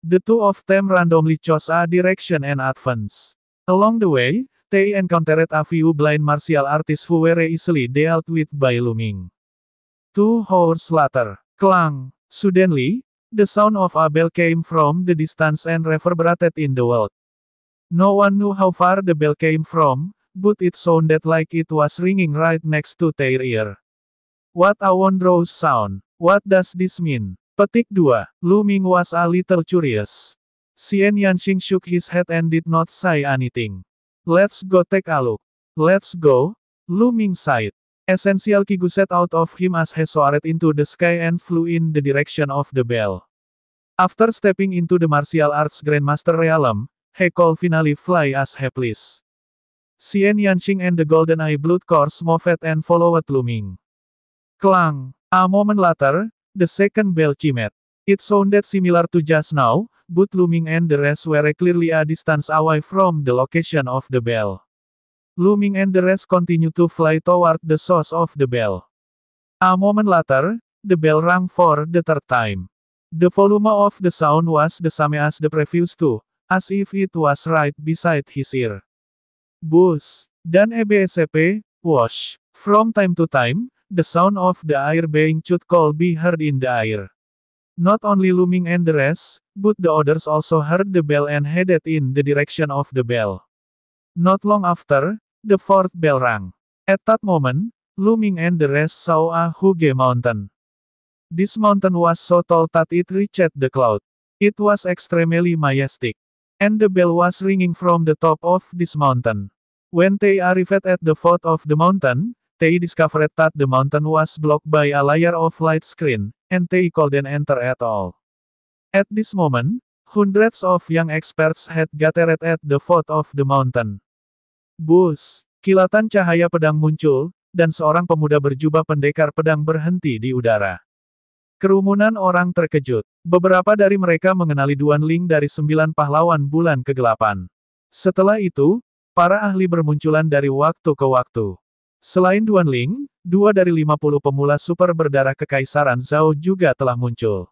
The two of them randomly chose a direction and advanced. Along the way, they encountered a few blind martial artists who were easily dealt with by Lu Ming. 2 hours later, clang! Suddenly, the sound of a bell came from the distance and reverberated in the world. No one knew how far the bell came from, but it sounded like it was ringing right next to their ear. What a wondrous sound! What does this mean? Petik 2. Lu Ming was a little curious. Xian Yanxing shook his head and did not say anything. Let's go take a look. Let's go, Lu Ming sighed. Essential Ki gushed out of him as he soared into the sky and flew in the direction of the bell. After stepping into the martial arts Grandmaster realm, he could finally fly as he pleased. Xian Yanxing and the Golden Eye Blood Course moved and followed Lu Ming. Clang! A moment later, the second bell chimed. It sounded similar to just now, but Lu Ming and the rest were clearly a distance away from the location of the bell. Lu Ming and the rest continued to fly toward the source of the bell. A moment later, the bell rang for the third time. The volume of the sound was the same as the previous two, as if it was right beside his ear. Buzz! Dan EBSP, whoosh! From time to time, the sound of the air being chewed could be heard in the air. Not only Looming and the rest, but the others also heard the bell and headed in the direction of the bell. Not long after, the fourth bell rang. At that moment, Looming and the rest saw a huge mountain. This mountain was so tall that it reached the cloud. It was extremely majestic. And the bell was ringing from the top of this mountain. When they arrived at the foot of the mountain, they discovered that the mountain was blocked by a layer of light screen, and they couldn't enter at all. At this moment, hundreds of young experts had gathered at the foot of the mountain. Bus, kilatan cahaya pedang muncul, dan seorang pemuda berjubah pendekar pedang berhenti di udara. Kerumunan orang terkejut. Beberapa dari mereka mengenali Duan Ling dari 9 pahlawan bulan kegelapan. Setelah itu, para ahli bermunculan dari waktu ke waktu. Selain Duan Ling, 2 dari 50 pemula super berdarah kekaisaran Zhao juga telah muncul.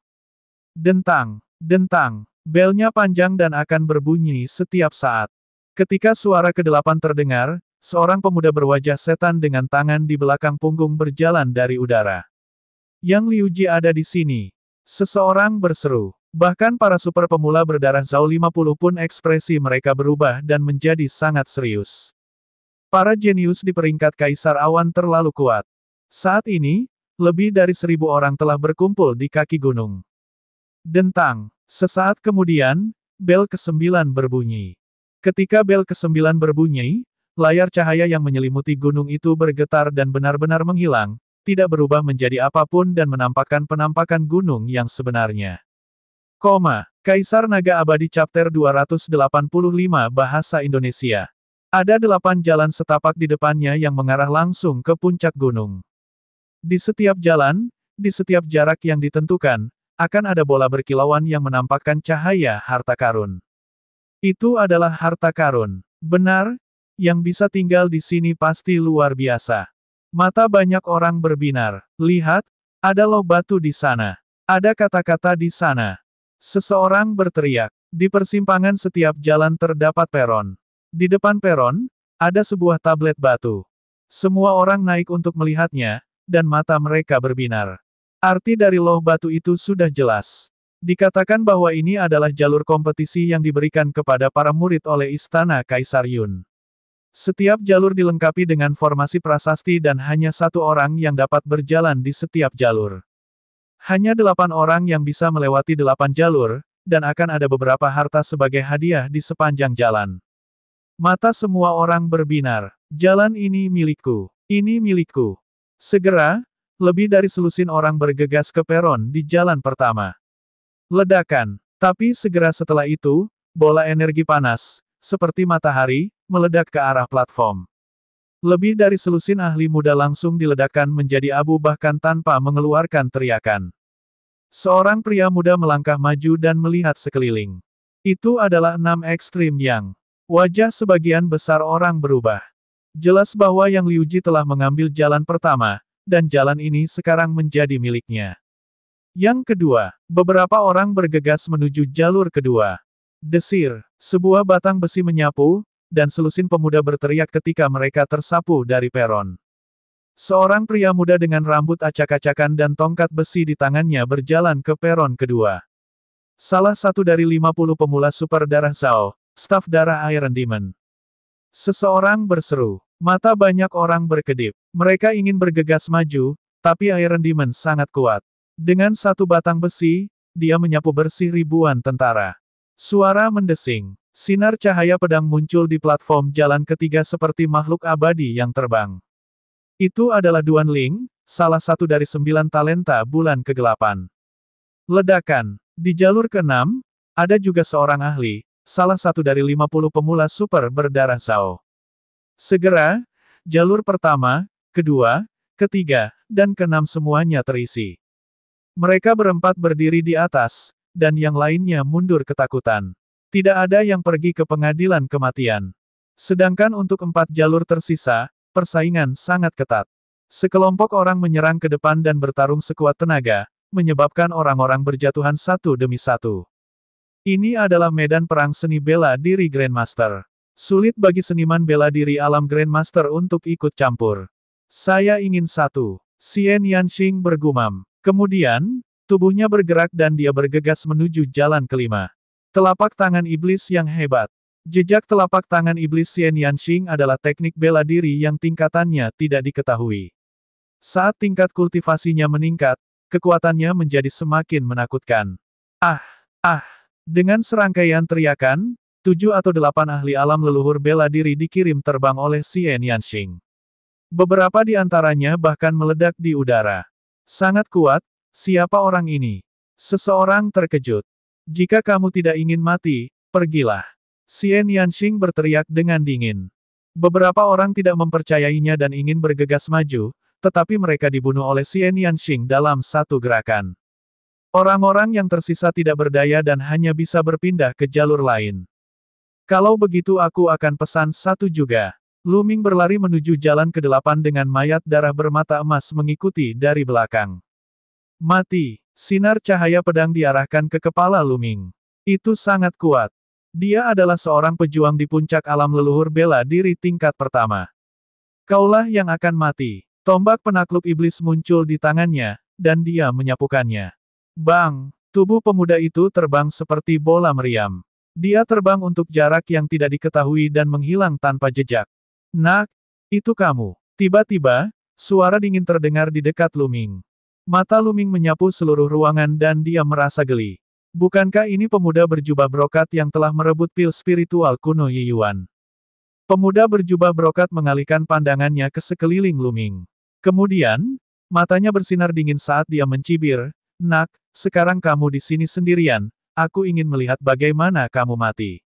Dentang, dentang, belnya panjang dan akan berbunyi setiap saat. Ketika suara ke-8 terdengar, seorang pemuda berwajah setan dengan tangan di belakang punggung berjalan dari udara. Yang Liuji ada di sini. Seseorang berseru. Bahkan para super pemula berdarah Zhao 50 pun ekspresi mereka berubah dan menjadi sangat serius. Para jenius di peringkat Kaisar Awan terlalu kuat. Saat ini, lebih dari 1000 orang telah berkumpul di kaki gunung. Dentang. Sesaat kemudian, bel ke-9 berbunyi. Ketika bel ke-9 berbunyi, layar cahaya yang menyelimuti gunung itu bergetar dan benar-benar menghilang, tidak berubah menjadi apapun dan menampakkan penampakan gunung yang sebenarnya. Kaisar Naga Abadi Chapter 285 Bahasa Indonesia. Ada 8 jalan setapak di depannya yang mengarah langsung ke puncak gunung. Di setiap jalan, di setiap jarak yang ditentukan, akan ada bola berkilauan yang menampakkan cahaya harta karun. Itu adalah harta karun. Benar, yang bisa tinggal di sini pasti luar biasa. Mata banyak orang berbinar. Lihat, ada loh batu di sana. Ada kata-kata di sana. Seseorang berteriak. Di persimpangan setiap jalan terdapat peron. Di depan peron, ada sebuah tablet batu. Semua orang naik untuk melihatnya, dan mata mereka berbinar. Arti dari loh batu itu sudah jelas. Dikatakan bahwa ini adalah jalur kompetisi yang diberikan kepada para murid oleh Istana Kaisar Yun. Setiap jalur dilengkapi dengan formasi prasasti dan hanya 1 orang yang dapat berjalan di setiap jalur. Hanya 8 orang yang bisa melewati 8 jalur, dan akan ada beberapa harta sebagai hadiah di sepanjang jalan. Mata semua orang berbinar. Jalan ini milikku. Ini milikku. Segera, lebih dari selusin orang bergegas ke peron di jalan pertama. Ledakan. Tapi segera setelah itu, bola energi panas, seperti matahari, meledak ke arah platform. Lebih dari selusin ahli muda langsung diledakkan menjadi abu bahkan tanpa mengeluarkan teriakan. Seorang pria muda melangkah maju dan melihat sekeliling. Itu adalah 6 ekstrim yang. Wajah sebagian besar orang berubah. Jelas bahwa Yang Liuji telah mengambil jalan pertama, dan jalan ini sekarang menjadi miliknya. Yang kedua, beberapa orang bergegas menuju jalur kedua. Desir, sebuah batang besi menyapu, dan selusin pemuda berteriak ketika mereka tersapu dari peron. Seorang pria muda dengan rambut acak-acakan dan tongkat besi di tangannya berjalan ke peron kedua. Salah satu dari 50 pemula super darah Zhao, staf darah Iron Demon. Seseorang berseru. Mata banyak orang berkedip. Mereka ingin bergegas maju, tapi Iron Demon sangat kuat. Dengan 1 batang besi, dia menyapu bersih ribuan tentara. Suara mendesing. Sinar cahaya pedang muncul di platform jalan ketiga seperti makhluk abadi yang terbang. Itu adalah Duan Ling, salah satu dari 9 talenta bulan kegelapan. Ledakan. Di jalur ke-6, ada juga seorang ahli, salah satu dari 50 pemula super berdarah Zhao. Segera, jalur pertama, kedua, ketiga, dan ke-6 semuanya terisi. Mereka berempat berdiri di atas, dan yang lainnya mundur ketakutan. Tidak ada yang pergi ke pengadilan kematian. Sedangkan untuk 4 jalur tersisa, persaingan sangat ketat. Sekelompok orang menyerang ke depan dan bertarung sekuat tenaga, menyebabkan orang-orang berjatuhan satu demi satu. Ini adalah medan perang seni bela diri Grandmaster. Sulit bagi seniman bela diri alam Grandmaster untuk ikut campur. Saya ingin satu. Xian Yanxing bergumam. Kemudian, tubuhnya bergerak dan dia bergegas menuju jalan kelima. Telapak tangan iblis yang hebat. Jejak telapak tangan iblis Xian Yanxing adalah teknik bela diri yang tingkatannya tidak diketahui. Saat tingkat kultivasinya meningkat, kekuatannya menjadi semakin menakutkan. Ah! Ah! Dengan serangkaian teriakan, 7 atau 8 ahli alam leluhur bela diri dikirim terbang oleh Xian Yanxing. Beberapa di antaranya bahkan meledak di udara. Sangat kuat, siapa orang ini? Seseorang terkejut. Jika kamu tidak ingin mati, pergilah. Xian Yanxing berteriak dengan dingin. Beberapa orang tidak mempercayainya dan ingin bergegas maju, tetapi mereka dibunuh oleh Xian Yanxing dalam satu gerakan. Orang-orang yang tersisa tidak berdaya dan hanya bisa berpindah ke jalur lain. Kalau begitu aku akan pesan satu juga. Lu Ming berlari menuju jalan ke-8 dengan mayat darah bermata emas mengikuti dari belakang. Mati. Sinar cahaya pedang diarahkan ke kepala Lu Ming. Itu sangat kuat. Dia adalah seorang pejuang di puncak alam leluhur bela diri tingkat pertama. Kaulah yang akan mati. Tombak penakluk iblis muncul di tangannya, dan dia menyapukannya. Bang! Tubuh pemuda itu terbang seperti bola meriam. Dia terbang untuk jarak yang tidak diketahui dan menghilang tanpa jejak. Nak! Itu kamu. Tiba-tiba, suara dingin terdengar di dekat Lu Ming. Mata Lu Ming menyapu seluruh ruangan dan dia merasa geli. Bukankah ini pemuda berjubah brokat yang telah merebut pil spiritual kuno Yi Yuan? Pemuda berjubah brokat mengalihkan pandangannya ke sekeliling Lu Ming. Kemudian, matanya bersinar dingin saat dia mencibir, Nak, sekarang kamu di sini sendirian, aku ingin melihat bagaimana kamu mati.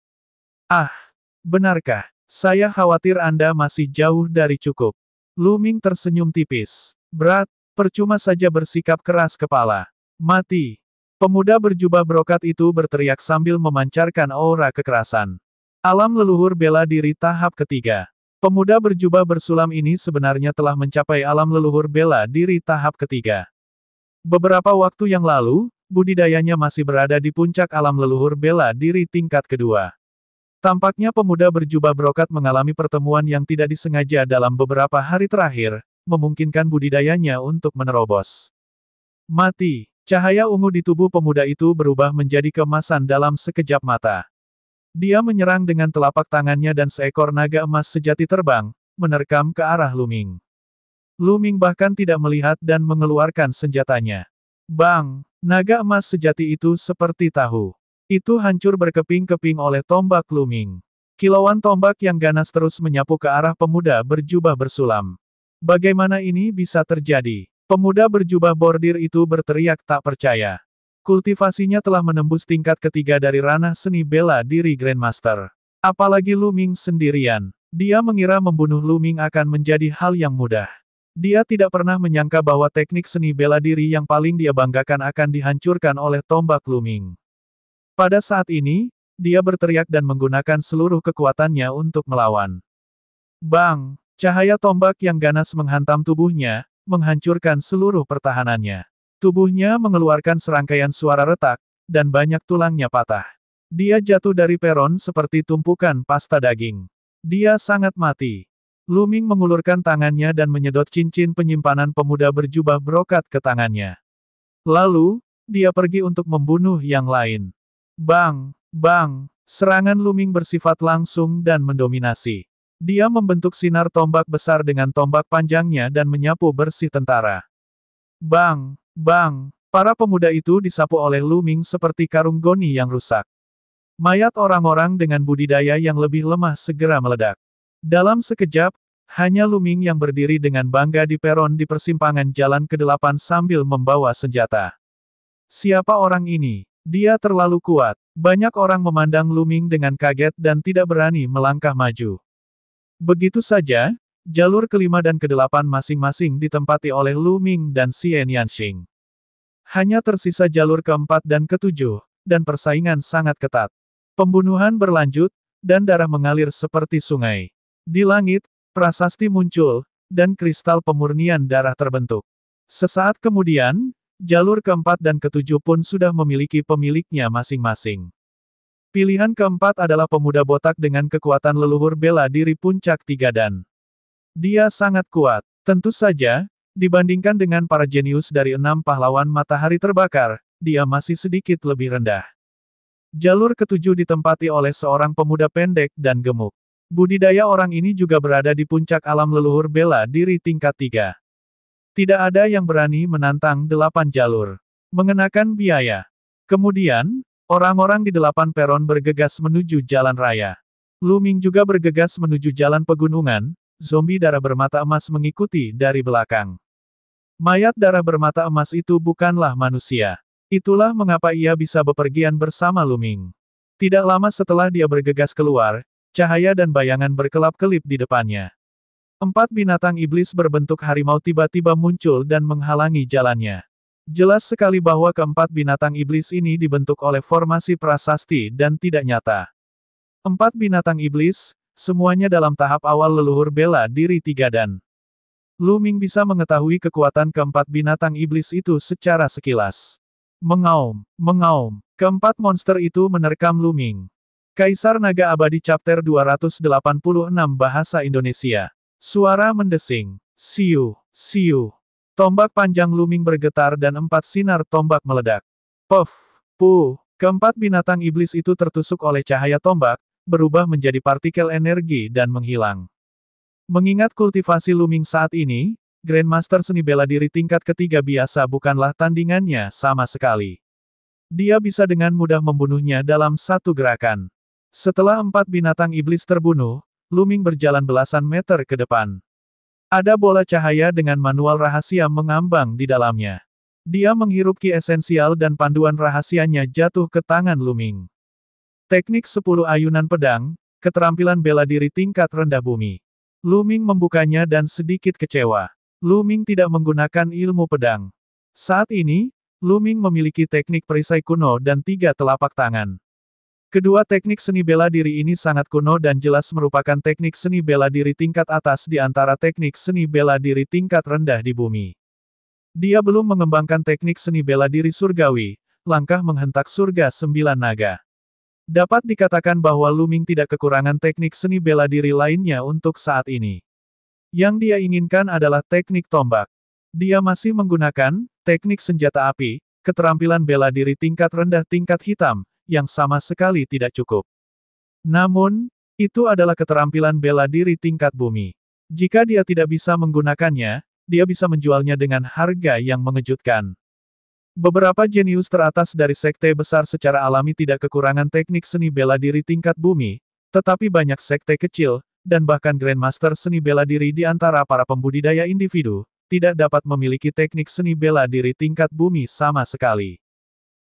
Ah, benarkah? Saya khawatir Anda masih jauh dari cukup. Lu Ming tersenyum tipis. Berat, percuma saja bersikap keras kepala. Mati. Pemuda berjubah brokat itu berteriak sambil memancarkan aura kekerasan. Alam leluhur bela diri tahap ketiga. Pemuda berjubah bersulam ini sebenarnya telah mencapai alam leluhur bela diri tahap ketiga. Beberapa waktu yang lalu, budidayanya masih berada di puncak alam leluhur bela diri tingkat kedua. Tampaknya pemuda berjubah brokat mengalami pertemuan yang tidak disengaja dalam beberapa hari terakhir, memungkinkan budidayanya untuk menerobos. Mati. Cahaya ungu di tubuh pemuda itu berubah menjadi keemasan dalam sekejap mata. Dia menyerang dengan telapak tangannya dan seekor naga emas sejati terbang, menerkam ke arah Lu Ming. Lu Ming bahkan tidak melihat dan mengeluarkan senjatanya. Bang! Naga emas sejati itu seperti tahu. Itu hancur berkeping-keping oleh tombak Lu Ming. Kilauan tombak yang ganas terus menyapu ke arah pemuda berjubah bersulam. Bagaimana ini bisa terjadi? Pemuda berjubah bordir itu berteriak tak percaya. Kultivasinya telah menembus tingkat ketiga dari ranah seni bela diri Grandmaster. Apalagi Lu Ming sendirian. Dia mengira membunuh Lu Ming akan menjadi hal yang mudah. Dia tidak pernah menyangka bahwa teknik seni bela diri yang paling dia banggakan akan dihancurkan oleh tombak Lu Ming. Pada saat ini, dia berteriak dan menggunakan seluruh kekuatannya untuk melawan. Bang! Cahaya tombak yang ganas menghantam tubuhnya, menghancurkan seluruh pertahanannya. Tubuhnya mengeluarkan serangkaian suara retak, dan banyak tulangnya patah. Dia jatuh dari peron seperti tumpukan pasta daging. Dia sangat mati. Lu Ming mengulurkan tangannya dan menyedot cincin penyimpanan pemuda berjubah brokat ke tangannya. Lalu, dia pergi untuk membunuh yang lain. Bang! Bang! Serangan Lu Ming bersifat langsung dan mendominasi. Dia membentuk sinar tombak besar dengan tombak panjangnya dan menyapu bersih tentara. Bang! Bang! Para pemuda itu disapu oleh Lu Ming seperti karung goni yang rusak. Mayat orang-orang dengan budidaya yang lebih lemah segera meledak. Dalam sekejap, hanya Lu Ming yang berdiri dengan bangga di peron di persimpangan jalan ke-8 sambil membawa senjata. Siapa orang ini? Dia terlalu kuat. Banyak orang memandang Lu Ming dengan kaget dan tidak berani melangkah maju. Begitu saja, jalur ke-5 dan ke-8 masing-masing ditempati oleh Lu Ming dan Xian Yanxing. Hanya tersisa jalur ke-4 dan ke-7, dan persaingan sangat ketat. Pembunuhan berlanjut, dan darah mengalir seperti sungai. Di langit, prasasti muncul, dan kristal pemurnian darah terbentuk. Sesaat kemudian, jalur ke-4 dan ke-7 pun sudah memiliki pemiliknya masing-masing. Pilihan ke-4 adalah pemuda botak dengan kekuatan leluhur bela diri puncak 3 dan. Dia sangat kuat. Tentu saja, dibandingkan dengan para jenius dari 6 pahlawan matahari terbakar, dia masih sedikit lebih rendah. Jalur ketujuh ditempati oleh seorang pemuda pendek dan gemuk. Budidaya orang ini juga berada di puncak alam leluhur bela diri tingkat 3. Tidak ada yang berani menantang 8 jalur. Mengenakan biaya. Kemudian, orang-orang di 8 peron bergegas menuju jalan raya. Lu Ming juga bergegas menuju jalan pegunungan, zombie darah bermata emas mengikuti dari belakang. Mayat darah bermata emas itu bukanlah manusia. Itulah mengapa ia bisa bepergian bersama Lu Ming. Tidak lama setelah dia bergegas keluar, cahaya dan bayangan berkelap-kelip di depannya. 4 binatang iblis berbentuk harimau tiba-tiba muncul dan menghalangi jalannya. Jelas sekali bahwa keempat binatang iblis ini dibentuk oleh formasi prasasti dan tidak nyata. 4 binatang iblis, semuanya dalam tahap awal leluhur bela diri 3 dan Lu Ming bisa mengetahui kekuatan keempat binatang iblis itu secara sekilas. Mengaum, mengaum. Keempat monster itu menerkam Lu Ming. Kaisar Naga Abadi Chapter 286 Bahasa Indonesia. Suara mendesing. Siu, siu. Tombak panjang Lu Ming bergetar dan 4 sinar tombak meledak. Puff, puh. Keempat binatang iblis itu tertusuk oleh cahaya tombak, berubah menjadi partikel energi dan menghilang. Mengingat kultivasi Lu Ming saat ini, Grandmaster seni bela diri tingkat ketiga biasa bukanlah tandingannya sama sekali. Dia bisa dengan mudah membunuhnya dalam satu gerakan. Setelah 4 binatang iblis terbunuh, Lu Ming berjalan belasan meter ke depan. Ada bola cahaya dengan manual rahasia mengambang di dalamnya. Dia menghirup ki esensial dan panduan rahasianya jatuh ke tangan Lu Ming. Teknik 10 ayunan pedang, keterampilan bela diri tingkat rendah bumi. Lu Ming membukanya dan sedikit kecewa. Lu Ming tidak menggunakan ilmu pedang. Saat ini, Lu Ming memiliki teknik perisai kuno dan 3 telapak tangan. Kedua teknik seni bela diri ini sangat kuno dan jelas merupakan teknik seni bela diri tingkat atas di antara teknik seni bela diri tingkat rendah di bumi. Dia belum mengembangkan teknik seni bela diri surgawi, langkah menghentak surga 9 naga. Dapat dikatakan bahwa Lu Ming tidak kekurangan teknik seni bela diri lainnya untuk saat ini. Yang dia inginkan adalah teknik tombak. Dia masih menggunakan teknik senjata api, keterampilan bela diri tingkat rendah tingkat hitam, yang sama sekali tidak cukup. Namun, itu adalah keterampilan bela diri tingkat bumi. Jika dia tidak bisa menggunakannya, dia bisa menjualnya dengan harga yang mengejutkan. Beberapa jenius teratas dari sekte besar secara alami tidak kekurangan teknik seni bela diri tingkat bumi, tetapi banyak sekte kecil, dan bahkan Grandmaster seni bela diri di antara para pembudidaya individu, tidak dapat memiliki teknik seni bela diri tingkat bumi sama sekali.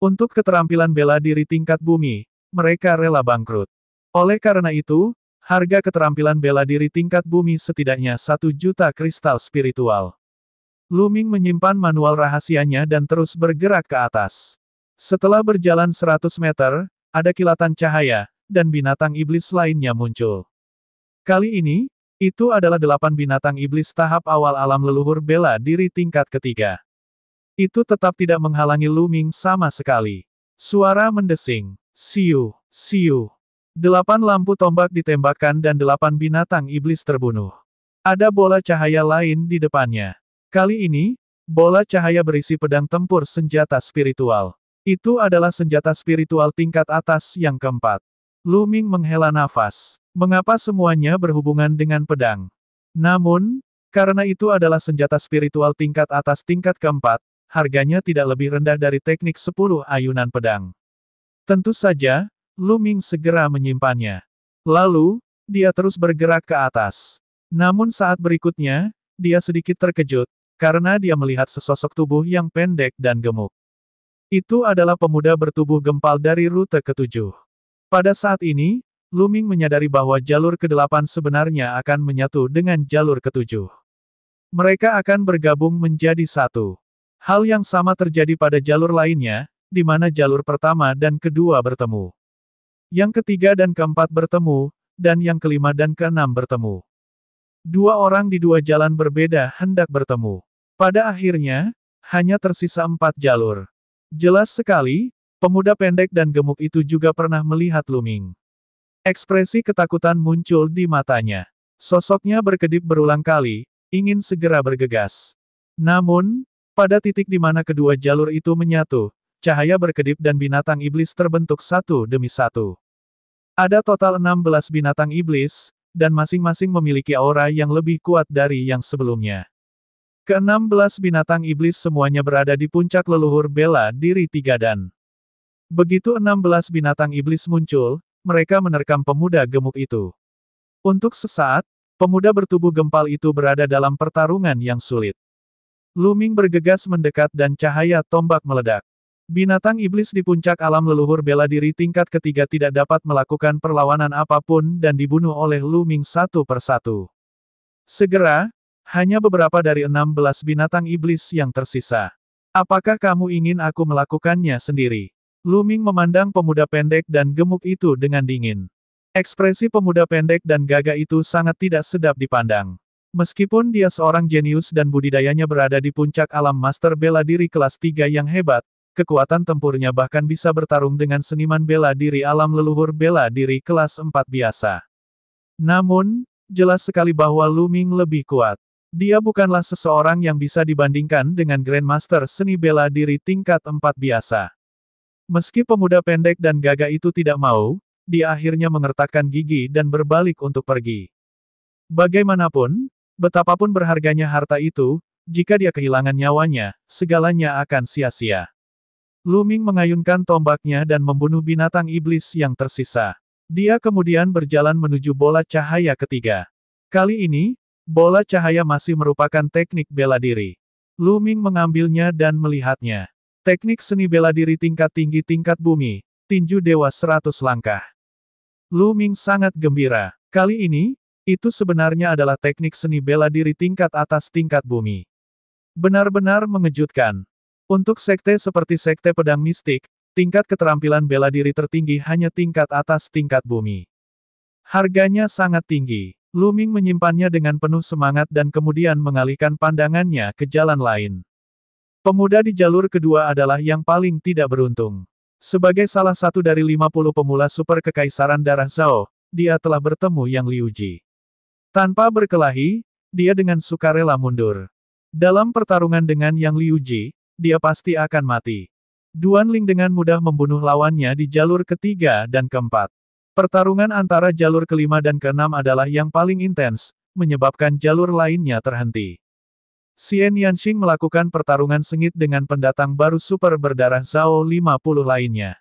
Untuk keterampilan bela diri tingkat bumi, mereka rela bangkrut. Oleh karena itu, harga keterampilan bela diri tingkat bumi setidaknya 1 juta kristal spiritual. Lu Ming menyimpan manual rahasianya dan terus bergerak ke atas. Setelah berjalan 100 meter, ada kilatan cahaya, dan binatang iblis lainnya muncul. Kali ini, itu adalah 8 binatang iblis tahap awal alam leluhur bela diri tingkat ketiga. Itu tetap tidak menghalangi Lu Ming sama sekali. Suara mendesing. Siu, siu. 8 lampu tombak ditembakkan dan 8 binatang iblis terbunuh. Ada bola cahaya lain di depannya. Kali ini, bola cahaya berisi pedang tempur senjata spiritual. Itu adalah senjata spiritual tingkat atas yang keempat. Lu Ming menghela nafas. Mengapa semuanya berhubungan dengan pedang? Namun, karena itu adalah senjata spiritual tingkat atas tingkat keempat, harganya tidak lebih rendah dari teknik 10 ayunan pedang. Tentu saja, Lu Ming segera menyimpannya. Lalu, dia terus bergerak ke atas. Namun saat berikutnya, dia sedikit terkejut, karena dia melihat sesosok tubuh yang pendek dan gemuk. Itu adalah pemuda bertubuh gempal dari rute ke-7. Pada saat ini, Lu Ming menyadari bahwa jalur ke-8 sebenarnya akan menyatu dengan jalur ke-7. Mereka akan bergabung menjadi satu. Hal yang sama terjadi pada jalur lainnya, di mana jalur pertama dan kedua bertemu. Yang ketiga dan keempat bertemu, dan yang kelima dan keenam bertemu. 2 orang di 2 jalan berbeda hendak bertemu. Pada akhirnya, hanya tersisa 4 jalur. Jelas sekali, pemuda pendek dan gemuk itu juga pernah melihat Lu Ming. Ekspresi ketakutan muncul di matanya. Sosoknya berkedip berulang kali, ingin segera bergegas. Namun, pada titik di mana kedua jalur itu menyatu, cahaya berkedip dan binatang iblis terbentuk satu demi satu. Ada total 16 binatang iblis, dan masing-masing memiliki aura yang lebih kuat dari yang sebelumnya. Ke-16 binatang iblis semuanya berada di puncak leluhur bela diri 3 dan. Begitu 16 binatang iblis muncul, mereka menerkam pemuda gemuk itu. Untuk sesaat, pemuda bertubuh gempal itu berada dalam pertarungan yang sulit. Lu Ming bergegas mendekat dan cahaya tombak meledak. Binatang iblis di puncak alam leluhur bela diri tingkat ketiga tidak dapat melakukan perlawanan apapun dan dibunuh oleh Lu Ming satu persatu. Segera, hanya beberapa dari 16 binatang iblis yang tersisa. Apakah kamu ingin aku melakukannya sendiri? Lu Ming memandang pemuda pendek dan gemuk itu dengan dingin. Ekspresi pemuda pendek dan gagah itu sangat tidak sedap dipandang. Meskipun dia seorang jenius dan budidayanya berada di puncak alam master bela diri kelas 3 yang hebat, kekuatan tempurnya bahkan bisa bertarung dengan seniman bela diri alam leluhur bela diri kelas 4 biasa. Namun, jelas sekali bahwa Lu Ming lebih kuat. Dia bukanlah seseorang yang bisa dibandingkan dengan Grandmaster seni bela diri tingkat 4 biasa. Meski pemuda pendek dan gagah itu tidak mau, dia akhirnya mengertakkan gigi dan berbalik untuk pergi. Bagaimanapun, betapapun berharganya harta itu, jika dia kehilangan nyawanya, segalanya akan sia-sia. Lu Ming mengayunkan tombaknya dan membunuh binatang iblis yang tersisa. Dia kemudian berjalan menuju bola cahaya ketiga. Kali ini, bola cahaya masih merupakan teknik bela diri. Lu Ming mengambilnya dan melihatnya. Teknik seni bela diri tingkat tinggi tingkat bumi, tinju dewa 100 langkah. Lu Ming sangat gembira. Kali ini, itu sebenarnya adalah teknik seni bela diri tingkat atas tingkat bumi. Benar-benar mengejutkan. Untuk sekte seperti sekte pedang mistik, tingkat keterampilan bela diri tertinggi hanya tingkat atas tingkat bumi. Harganya sangat tinggi. Lu Ming menyimpannya dengan penuh semangat dan kemudian mengalihkan pandangannya ke jalan lain. Pemuda di jalur kedua adalah yang paling tidak beruntung. Sebagai salah satu dari 50 pemula super kekaisaran darah Zhao, dia telah bertemu Yang Liuji. Tanpa berkelahi, dia dengan sukarela mundur. Dalam pertarungan dengan Yang Liuji, dia pasti akan mati. Duan Ling dengan mudah membunuh lawannya di jalur ketiga dan keempat. Pertarungan antara jalur kelima dan keenam adalah yang paling intens, menyebabkan jalur lainnya terhenti. Xian Yanxing melakukan pertarungan sengit dengan pendatang baru super berdarah Zhao 50 lainnya.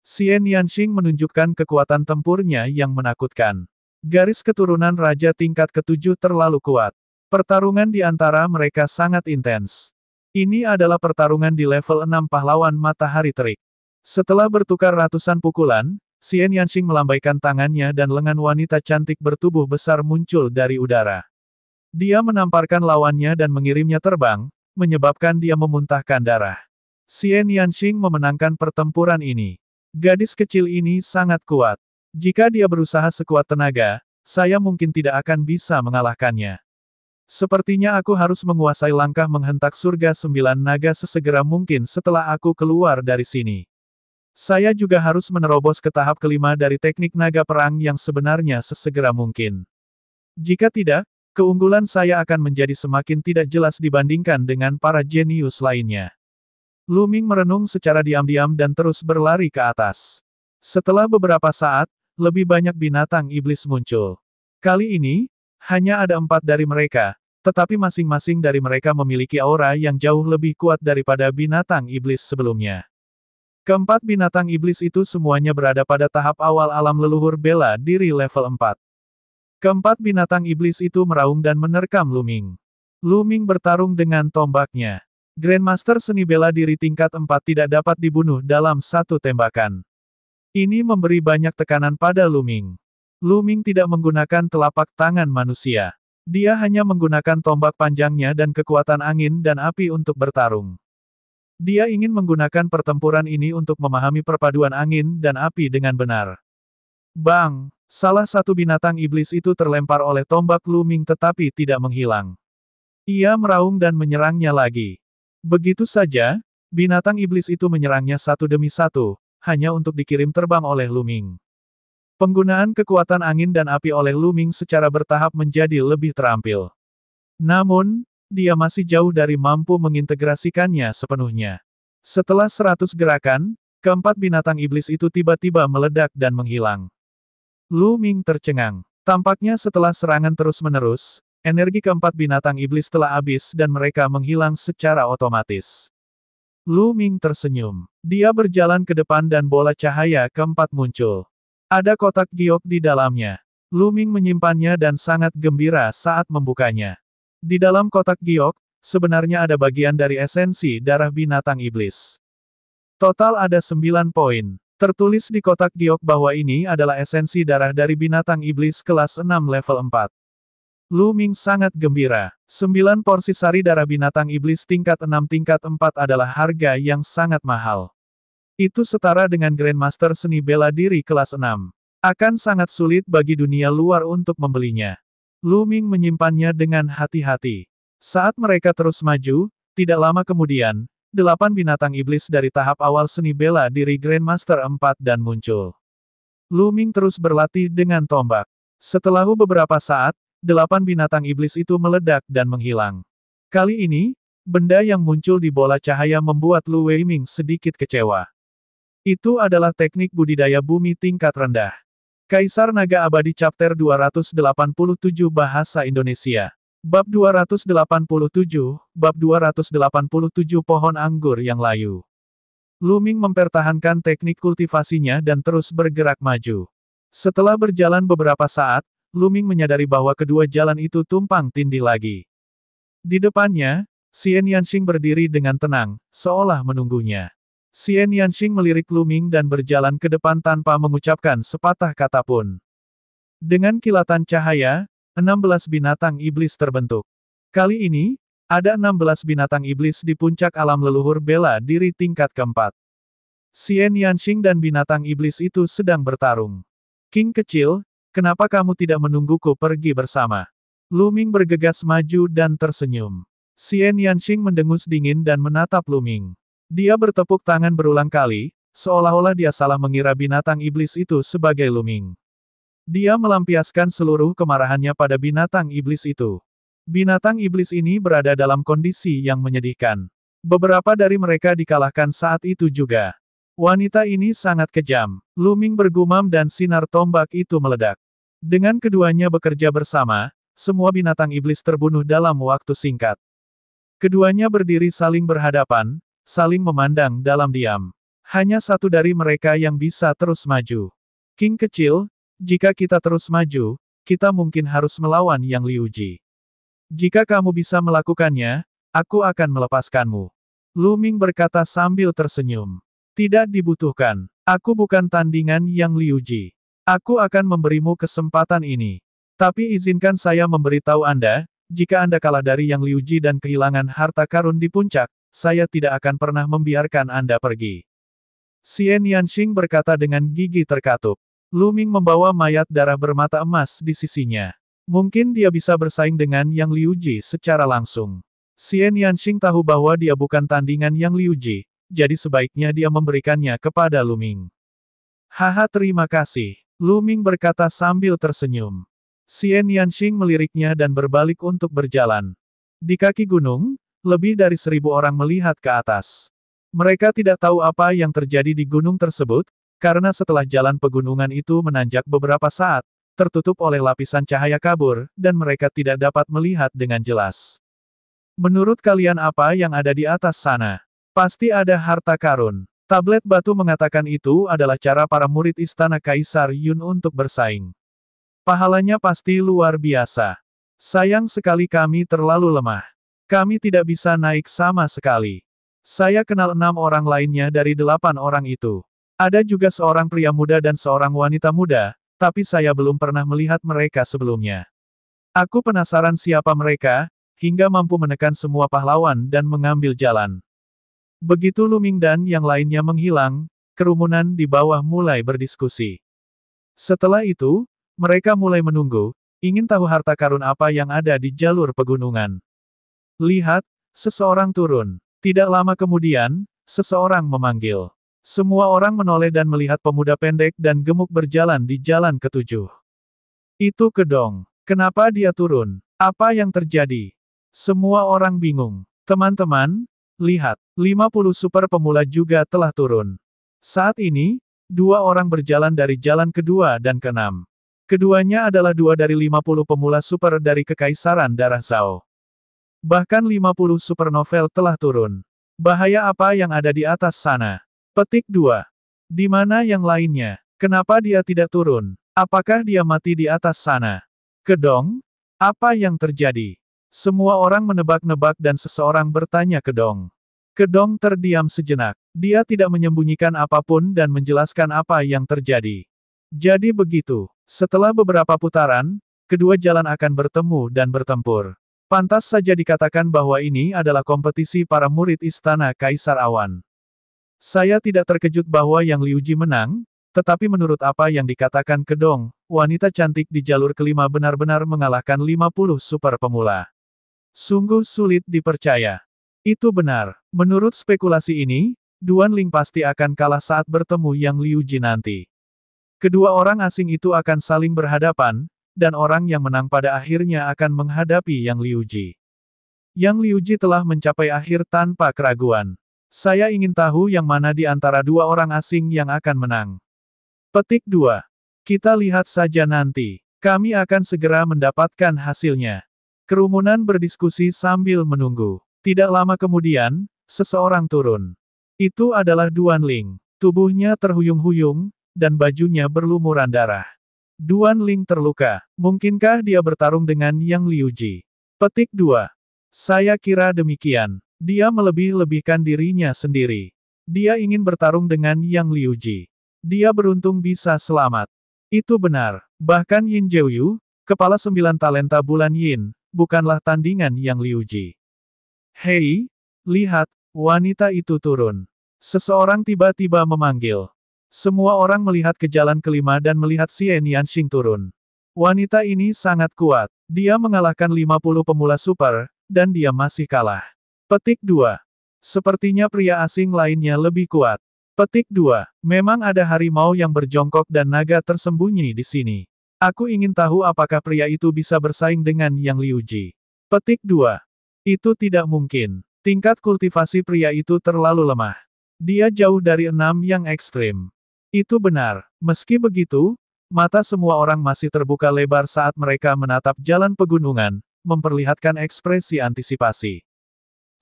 Xian Yanxing menunjukkan kekuatan tempurnya yang menakutkan. Garis keturunan raja tingkat ke-7 terlalu kuat. Pertarungan di antara mereka sangat intens. Ini adalah pertarungan di level 6 pahlawan matahari terik. Setelah bertukar ratusan pukulan, Xian Yanxing melambaikan tangannya dan lengan wanita cantik bertubuh besar muncul dari udara. Dia menamparkan lawannya dan mengirimnya terbang, menyebabkan dia memuntahkan darah. Xian Yanxing memenangkan pertempuran ini. Gadis kecil ini sangat kuat. Jika dia berusaha sekuat tenaga, saya mungkin tidak akan bisa mengalahkannya. Sepertinya aku harus menguasai langkah menghentak surga 9 naga sesegera mungkin setelah aku keluar dari sini. Saya juga harus menerobos ke tahap kelima dari teknik naga perang yang sebenarnya sesegera mungkin. Jika tidak, keunggulan saya akan menjadi semakin tidak jelas dibandingkan dengan para jenius lainnya. Lu Ming merenung secara diam-diam dan terus berlari ke atas. Setelah beberapa saat, lebih banyak binatang iblis muncul. Kali ini, hanya ada 4 dari mereka, tetapi masing-masing dari mereka memiliki aura yang jauh lebih kuat daripada binatang iblis sebelumnya. Keempat binatang iblis itu semuanya berada pada tahap awal alam leluhur bela diri level 4. Keempat binatang iblis itu meraung dan menerkam Lu Ming. Lu Ming bertarung dengan tombaknya. Grandmaster seni bela diri tingkat 4 tidak dapat dibunuh dalam satu tembakan. Ini memberi banyak tekanan pada Lu Ming. Lu Ming tidak menggunakan telapak tangan manusia. Dia hanya menggunakan tombak panjangnya dan kekuatan angin dan api untuk bertarung. Dia ingin menggunakan pertempuran ini untuk memahami perpaduan angin dan api dengan benar. Bang! Salah satu binatang iblis itu terlempar oleh tombak Lu Ming tetapi tidak menghilang. Ia meraung dan menyerangnya lagi. Begitu saja, binatang iblis itu menyerangnya satu demi satu, hanya untuk dikirim terbang oleh Lu Ming. Penggunaan kekuatan angin dan api oleh Lu Ming secara bertahap menjadi lebih terampil. Namun, dia masih jauh dari mampu mengintegrasikannya sepenuhnya. Setelah 100 gerakan, keempat binatang iblis itu tiba-tiba meledak dan menghilang. Lu Ming tercengang. Tampaknya setelah serangan terus-menerus, energi keempat binatang iblis telah habis dan mereka menghilang secara otomatis. Lu Ming tersenyum. Dia berjalan ke depan dan bola cahaya keempat muncul. Ada kotak giok di dalamnya. Lu Ming menyimpannya dan sangat gembira saat membukanya. Di dalam kotak giok, sebenarnya ada bagian dari esensi darah binatang iblis. Total ada 9 poin. Tertulis di kotak giok bahwa ini adalah esensi darah dari binatang iblis kelas 6 level 4. Lu Ming sangat gembira. 9 porsi sari darah binatang iblis tingkat 6 tingkat 4 adalah harga yang sangat mahal. Itu setara dengan Grandmaster seni bela diri kelas 6. Akan sangat sulit bagi dunia luar untuk membelinya. Lu Ming menyimpannya dengan hati-hati. Saat mereka terus maju, tidak lama kemudian, 8 binatang iblis dari tahap awal seni bela diri Grandmaster 4 dan muncul. Lu Ming terus berlatih dengan tombak. Setelah beberapa saat, 8 binatang iblis itu meledak dan menghilang. Kali ini, benda yang muncul di bola cahaya membuat Lu Weiming sedikit kecewa. Itu adalah teknik budidaya bumi tingkat rendah. Kaisar Naga Abadi Chapter 287 Bahasa Indonesia. Bab 287, Bab 287 Pohon Anggur yang Layu. Lu Ming mempertahankan teknik kultivasinya dan terus bergerak maju. Setelah berjalan beberapa saat, Lu Ming menyadari bahwa kedua jalan itu tumpang tindih lagi. Di depannya, Xian Yanxing berdiri dengan tenang, seolah menunggunya. Xian Yanxing melirik Lu Ming dan berjalan ke depan tanpa mengucapkan sepatah kata pun. Dengan kilatan cahaya, 16 binatang iblis terbentuk. Kali ini, ada 16 binatang iblis di puncak alam leluhur bela diri tingkat keempat. Xian Yanxing dan binatang iblis itu sedang bertarung. King kecil, kenapa kamu tidak menungguku pergi bersama? Lu Ming bergegas maju dan tersenyum. Xian Yanxing mendengus dingin dan menatap Lu Ming. Dia bertepuk tangan berulang kali, seolah-olah dia salah mengira binatang iblis itu sebagai Lu Ming. Dia melampiaskan seluruh kemarahannya pada binatang iblis itu. Binatang iblis ini berada dalam kondisi yang menyedihkan. Beberapa dari mereka dikalahkan saat itu juga. Wanita ini sangat kejam. Lu Ming bergumam dan sinar tombak itu meledak. Dengan keduanya bekerja bersama, semua binatang iblis terbunuh dalam waktu singkat. Keduanya berdiri saling berhadapan, saling memandang dalam diam. Hanya satu dari mereka yang bisa terus maju. King kecil, jika kita terus maju, kita mungkin harus melawan Yang Liuji. Jika kamu bisa melakukannya, aku akan melepaskanmu. Lu Ming berkata sambil tersenyum. Tidak dibutuhkan. Aku bukan tandingan Yang Liuji. Aku akan memberimu kesempatan ini. Tapi izinkan saya memberitahu Anda, jika Anda kalah dari Yang Liuji dan kehilangan harta karun di puncak, saya tidak akan pernah membiarkan Anda pergi. Xian Yanxing berkata dengan gigi terkatup. Lu Ming membawa mayat darah bermata emas di sisinya. Mungkin dia bisa bersaing dengan Yang Liuji secara langsung. Xian Yanxing tahu bahwa dia bukan tandingan Yang Liuji, jadi sebaiknya dia memberikannya kepada Lu Ming. Haha, terima kasih. Lu Ming berkata sambil tersenyum. Xian Yanxing meliriknya dan berbalik untuk berjalan. Di kaki gunung, lebih dari 1000 orang melihat ke atas. Mereka tidak tahu apa yang terjadi di gunung tersebut, karena setelah jalan pegunungan itu menanjak beberapa saat, tertutup oleh lapisan cahaya kabur, dan mereka tidak dapat melihat dengan jelas. Menurut kalian apa yang ada di atas sana? Pasti ada harta karun. Tablet batu mengatakan itu adalah cara para murid istana Kaisar Yun untuk bersaing. Pahalanya pasti luar biasa. Sayang sekali kami terlalu lemah. Kami tidak bisa naik sama sekali. Saya kenal 6 orang lainnya dari 8 orang itu. Ada juga seorang pria muda dan seorang wanita muda, tapi saya belum pernah melihat mereka sebelumnya. Aku penasaran siapa mereka, hingga mampu menekan semua pahlawan dan mengambil jalan. Begitu Lu Ming dan yang lainnya menghilang, kerumunan di bawah mulai berdiskusi. Setelah itu, mereka mulai menunggu, ingin tahu harta karun apa yang ada di jalur pegunungan. Lihat, seseorang turun. Tidak lama kemudian, seseorang memanggil. Semua orang menoleh dan melihat pemuda pendek dan gemuk berjalan di jalan ketujuh. Itu Kedong. Kenapa dia turun? Apa yang terjadi? Semua orang bingung. Teman-teman, lihat, 50 super pemula juga telah turun. Saat ini, dua orang berjalan dari jalan kedua dan keenam. Keduanya adalah dua dari 50 pemula super dari Kekaisaran Darah Zhao. Bahkan 50 super novel telah turun. Bahaya apa yang ada di atas sana? Petik 2. Di mana yang lainnya? Kenapa dia tidak turun? Apakah dia mati di atas sana? Kedong? Apa yang terjadi? Semua orang menebak-nebak dan seseorang bertanya Kedong. Kedong terdiam sejenak. Dia tidak menyembunyikan apapun dan menjelaskan apa yang terjadi. Jadi begitu. Setelah beberapa putaran, kedua jalan akan bertemu dan bertempur. Pantas saja dikatakan bahwa ini adalah kompetisi para murid Istana Kaisar Awan. Saya tidak terkejut bahwa Yang Liuji menang, tetapi menurut apa yang dikatakan Kedong, wanita cantik di jalur kelima benar-benar mengalahkan 50 super pemula. Sungguh sulit dipercaya. Itu benar. Menurut spekulasi ini, Duan Ling pasti akan kalah saat bertemu Yang Liuji nanti. Kedua orang asing itu akan saling berhadapan, dan orang yang menang pada akhirnya akan menghadapi Yang Liuji. Yang Liuji telah mencapai akhir tanpa keraguan. Saya ingin tahu yang mana di antara dua orang asing yang akan menang. Petik 2. Kita lihat saja nanti. Kami akan segera mendapatkan hasilnya. Kerumunan berdiskusi sambil menunggu. Tidak lama kemudian, seseorang turun. Itu adalah Duan Ling. Tubuhnya terhuyung-huyung, dan bajunya berlumuran darah. Duan Ling terluka. Mungkinkah dia bertarung dengan Yang Liuji? Petik 2. Saya kira demikian. Dia melebih-lebihkan dirinya sendiri. Dia ingin bertarung dengan Yang Liuji. Dia beruntung bisa selamat. Itu benar. Bahkan Yin Jiuyu, kepala 9 talenta bulan Yin, bukanlah tandingan Yang Liuji. Hei, lihat, wanita itu turun. Seseorang tiba-tiba memanggil. Semua orang melihat ke jalan kelima dan melihat Xian Yanxing turun. Wanita ini sangat kuat. Dia mengalahkan 50 pemula super, dan dia masih kalah. Petik 2. Sepertinya pria asing lainnya lebih kuat. Petik 2. Memang ada harimau yang berjongkok dan naga tersembunyi di sini. Aku ingin tahu apakah pria itu bisa bersaing dengan Yang Liuji. Petik 2. Itu tidak mungkin. Tingkat kultivasi pria itu terlalu lemah. Dia jauh dari 6 yang ekstrim. Itu benar. Meski begitu, mata semua orang masih terbuka lebar saat mereka menatap jalan pegunungan, memperlihatkan ekspresi antisipasi.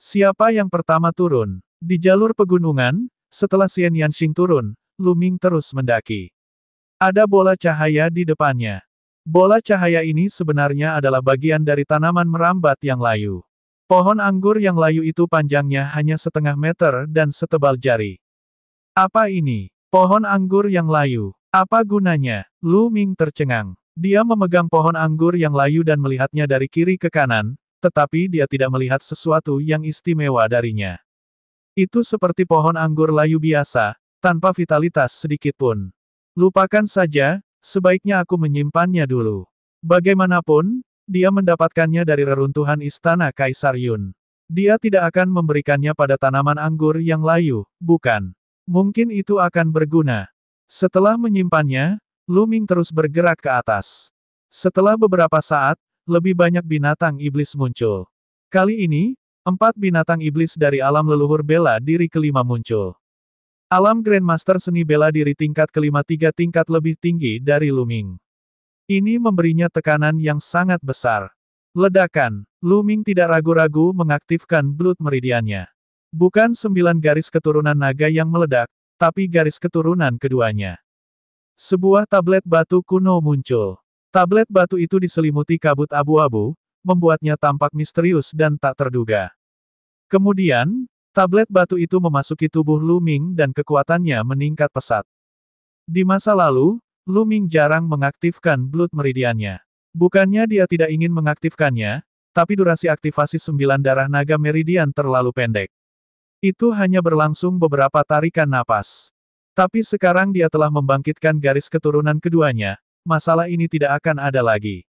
Siapa yang pertama turun? Di jalur pegunungan, setelah Xian Yanxing turun, Lu Ming terus mendaki. Ada bola cahaya di depannya. Bola cahaya ini sebenarnya adalah bagian dari tanaman merambat yang layu. Pohon anggur yang layu itu panjangnya hanya setengah meter dan setebal jari. Apa ini? Pohon anggur yang layu. Apa gunanya? Lu Ming tercengang. Dia memegang pohon anggur yang layu dan melihatnya dari kiri ke kanan, tetapi dia tidak melihat sesuatu yang istimewa darinya. Itu seperti pohon anggur layu biasa, tanpa vitalitas sedikitpun. Lupakan saja, sebaiknya aku menyimpannya dulu. Bagaimanapun, dia mendapatkannya dari reruntuhan istana Kaisar Yun. Dia tidak akan memberikannya pada tanaman anggur yang layu, bukan? Mungkin itu akan berguna. Setelah menyimpannya, Lu Ming terus bergerak ke atas. Setelah beberapa saat, lebih banyak binatang iblis muncul. Kali ini, 4 binatang iblis dari alam leluhur bela diri kelima muncul. Alam Grandmaster seni bela diri tingkat kelima 3 tingkat lebih tinggi dari Lu Ming. Ini memberinya tekanan yang sangat besar. Ledakan. Lu Ming tidak ragu-ragu mengaktifkan Blood Meridiannya. Bukan 9 garis keturunan naga yang meledak, tapi garis keturunan keduanya. Sebuah tablet batu kuno muncul. Tablet batu itu diselimuti kabut abu-abu, membuatnya tampak misterius dan tak terduga. Kemudian, tablet batu itu memasuki tubuh Lu Ming dan kekuatannya meningkat pesat. Di masa lalu, Lu Ming jarang mengaktifkan Blood Meridiannya. Bukannya dia tidak ingin mengaktifkannya, tapi durasi aktivasi 9 darah naga meridian terlalu pendek. Itu hanya berlangsung beberapa tarikan napas. Tapi sekarang dia telah membangkitkan garis keturunan keduanya, masalah ini tidak akan ada lagi.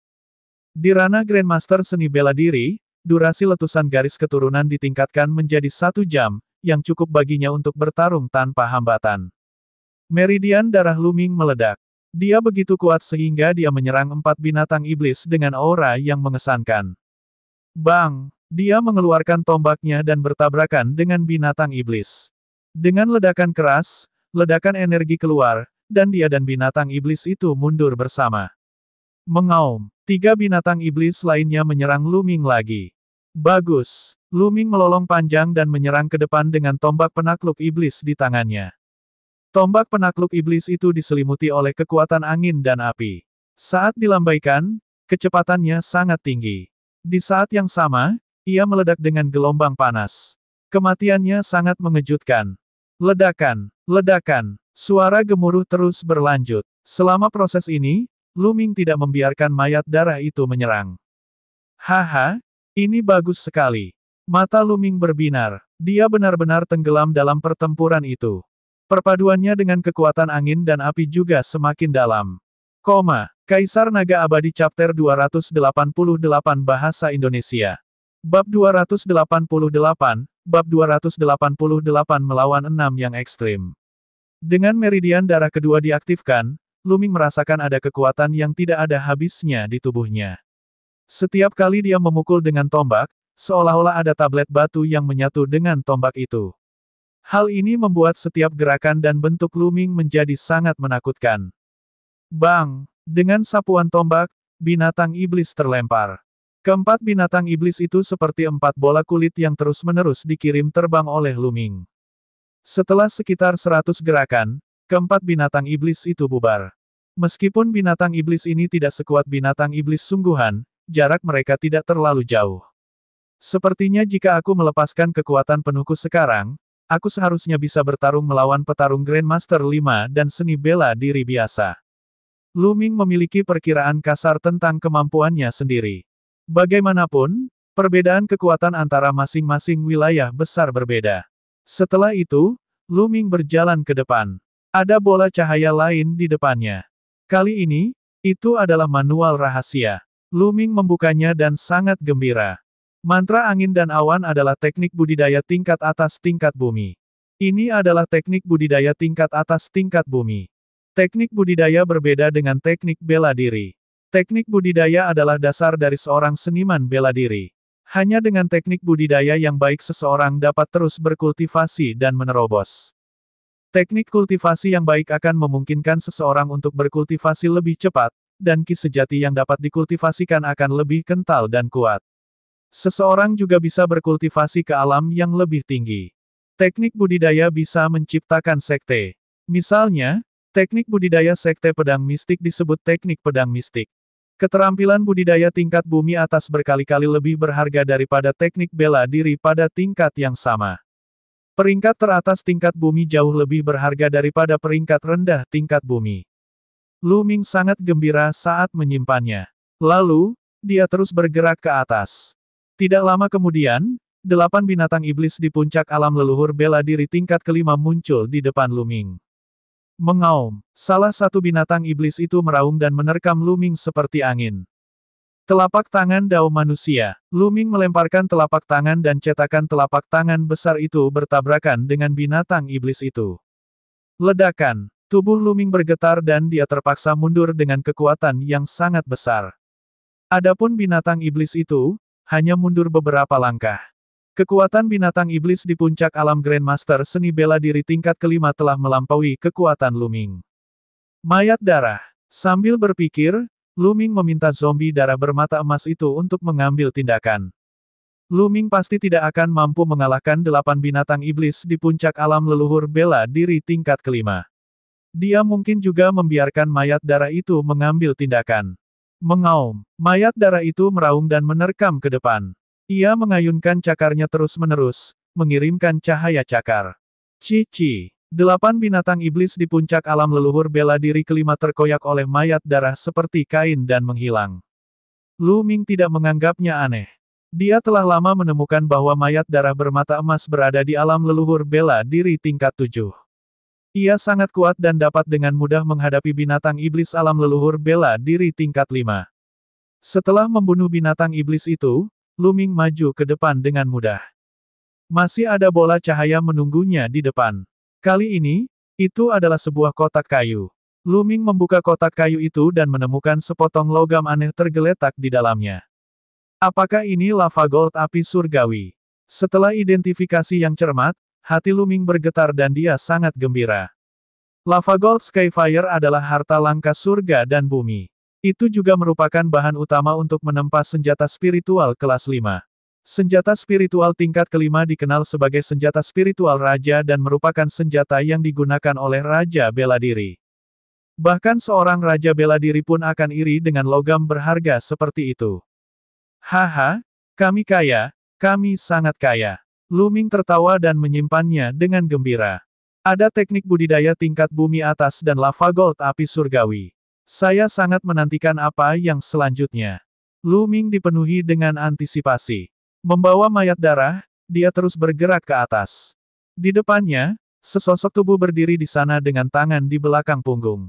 Di ranah Grandmaster seni bela diri, durasi letusan garis keturunan ditingkatkan menjadi 1 jam, yang cukup baginya untuk bertarung tanpa hambatan. Meridian darah Lu Ming meledak. Dia begitu kuat sehingga dia menyerang 4 binatang iblis dengan aura yang mengesankan. Bang! Dia mengeluarkan tombaknya dan bertabrakan dengan binatang iblis. Dengan ledakan keras, ledakan energi keluar, dan dia dan binatang iblis itu mundur bersama. Mengaum, 3 binatang iblis lainnya menyerang Luming lagi. Bagus. Luming melolong panjang dan menyerang ke depan dengan tombak penakluk iblis di tangannya. Tombak penakluk iblis itu diselimuti oleh kekuatan angin dan api. Saat dilambaikan, kecepatannya sangat tinggi. Di saat yang sama, ia meledak dengan gelombang panas. Kematiannya sangat mengejutkan. Ledakan, ledakan, suara gemuruh terus berlanjut. Selama proses ini, Luming tidak membiarkan mayat darah itu menyerang. Haha, ini bagus sekali. Mata Luming berbinar. Dia benar-benar tenggelam dalam pertempuran itu. Perpaduannya dengan kekuatan angin dan api juga semakin dalam. Kaisar Naga Abadi Chapter 288 Bahasa Indonesia. Bab 288, Bab 288 melawan 6 yang ekstrim. Dengan meridian darah kedua diaktifkan, Luming merasakan ada kekuatan yang tidak ada habisnya di tubuhnya. Setiap kali dia memukul dengan tombak, seolah-olah ada tablet batu yang menyatu dengan tombak itu. Hal ini membuat setiap gerakan dan bentuk Luming menjadi sangat menakutkan. Bang! Dengan sapuan tombak, binatang iblis terlempar. Keempat binatang iblis itu seperti 4 bola kulit yang terus-menerus dikirim terbang oleh Luming. Setelah sekitar 100 gerakan, keempat binatang iblis itu bubar. Meskipun binatang iblis ini tidak sekuat binatang iblis sungguhan, jarak mereka tidak terlalu jauh. Sepertinya jika aku melepaskan kekuatan penuhku sekarang, aku seharusnya bisa bertarung melawan petarung Grandmaster 5 dan seni bela diri biasa. Luming memiliki perkiraan kasar tentang kemampuannya sendiri. Bagaimanapun, perbedaan kekuatan antara masing-masing wilayah besar berbeda. Setelah itu, Luming berjalan ke depan. Ada bola cahaya lain di depannya. Kali ini, itu adalah manual rahasia. Luming membukanya dan sangat gembira. Mantra angin dan awan adalah teknik budidaya tingkat atas tingkat bumi. Ini adalah teknik budidaya tingkat atas tingkat bumi. Teknik budidaya berbeda dengan teknik bela diri. Teknik budidaya adalah dasar dari seorang seniman bela diri. Hanya dengan teknik budidaya yang baik seseorang dapat terus berkultivasi dan menerobos. Teknik kultivasi yang baik akan memungkinkan seseorang untuk berkultivasi lebih cepat, dan ki sejati yang dapat dikultivasikan akan lebih kental dan kuat. Seseorang juga bisa berkultivasi ke alam yang lebih tinggi. Teknik budidaya bisa menciptakan sekte. Misalnya, teknik budidaya sekte pedang mistik disebut teknik pedang mistik. Keterampilan budidaya tingkat bumi atas berkali-kali lebih berharga daripada teknik bela diri pada tingkat yang sama. Peringkat teratas tingkat bumi jauh lebih berharga daripada peringkat rendah tingkat bumi. Luming sangat gembira saat menyimpannya. Lalu, dia terus bergerak ke atas. Tidak lama kemudian, 8 binatang iblis di puncak alam leluhur bela diri tingkat kelima muncul di depan Luming. Mengaum, salah satu binatang iblis itu meraung dan menerkam Luming seperti angin. Telapak tangan Dao manusia. Luming melemparkan telapak tangan dan cetakan telapak tangan besar itu bertabrakan dengan binatang iblis itu. Ledakan. Tubuh Luming bergetar dan dia terpaksa mundur dengan kekuatan yang sangat besar. Adapun binatang iblis itu, hanya mundur beberapa langkah. Kekuatan binatang iblis di puncak alam Grandmaster seni bela diri tingkat kelima telah melampaui kekuatan Luming. Mayat darah. Sambil berpikir, Luming meminta zombie darah bermata emas itu untuk mengambil tindakan. Luming pasti tidak akan mampu mengalahkan 8 binatang iblis di puncak alam leluhur bela diri tingkat kelima. Dia mungkin juga membiarkan mayat darah itu mengambil tindakan. Mengaum, mayat darah itu meraung dan menerkam ke depan. Ia mengayunkan cakarnya terus-menerus, mengirimkan cahaya cakar. Cici. 8 binatang iblis di puncak alam leluhur bela diri kelima terkoyak oleh mayat darah seperti kain dan menghilang. Luming tidak menganggapnya aneh. Dia telah lama menemukan bahwa mayat darah bermata emas berada di alam leluhur bela diri tingkat 7. Ia sangat kuat dan dapat dengan mudah menghadapi binatang iblis alam leluhur bela diri tingkat 5. Setelah membunuh binatang iblis itu, Luming maju ke depan dengan mudah. Masih ada bola cahaya menunggunya di depan. Kali ini, itu adalah sebuah kotak kayu. Luming membuka kotak kayu itu dan menemukan sepotong logam aneh tergeletak di dalamnya. Apakah ini lava gold api surgawi? Setelah identifikasi yang cermat, hati Lu Ming bergetar dan dia sangat gembira. Lava gold Skyfire adalah harta langka surga dan bumi. Itu juga merupakan bahan utama untuk menempa senjata spiritual kelas 5. Senjata spiritual tingkat kelima dikenal sebagai senjata spiritual raja dan merupakan senjata yang digunakan oleh Raja Bela Diri. Bahkan seorang Raja Bela Diri pun akan iri dengan logam berharga seperti itu. Haha, kami kaya, kami sangat kaya. Lu Ming tertawa dan menyimpannya dengan gembira. Ada teknik budidaya tingkat bumi atas dan lava gold api surgawi. Saya sangat menantikan apa yang selanjutnya. Lu Ming dipenuhi dengan antisipasi. Membawa mayat darah, dia terus bergerak ke atas. Di depannya, sesosok tubuh berdiri di sana dengan tangan di belakang punggung.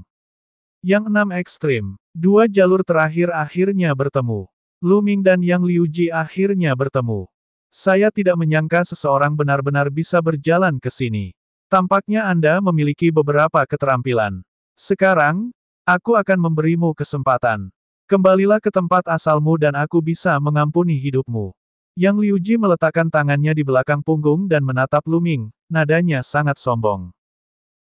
Yang 6 ekstrim. Dua jalur terakhir akhirnya bertemu. Lu Ming dan Yang Liuji akhirnya bertemu. Saya tidak menyangka seseorang benar-benar bisa berjalan ke sini. Tampaknya Anda memiliki beberapa keterampilan. Sekarang, aku akan memberimu kesempatan. Kembalilah ke tempat asalmu dan aku bisa mengampuni hidupmu. Yang Liuji meletakkan tangannya di belakang punggung dan menatap Lu Ming, nadanya sangat sombong.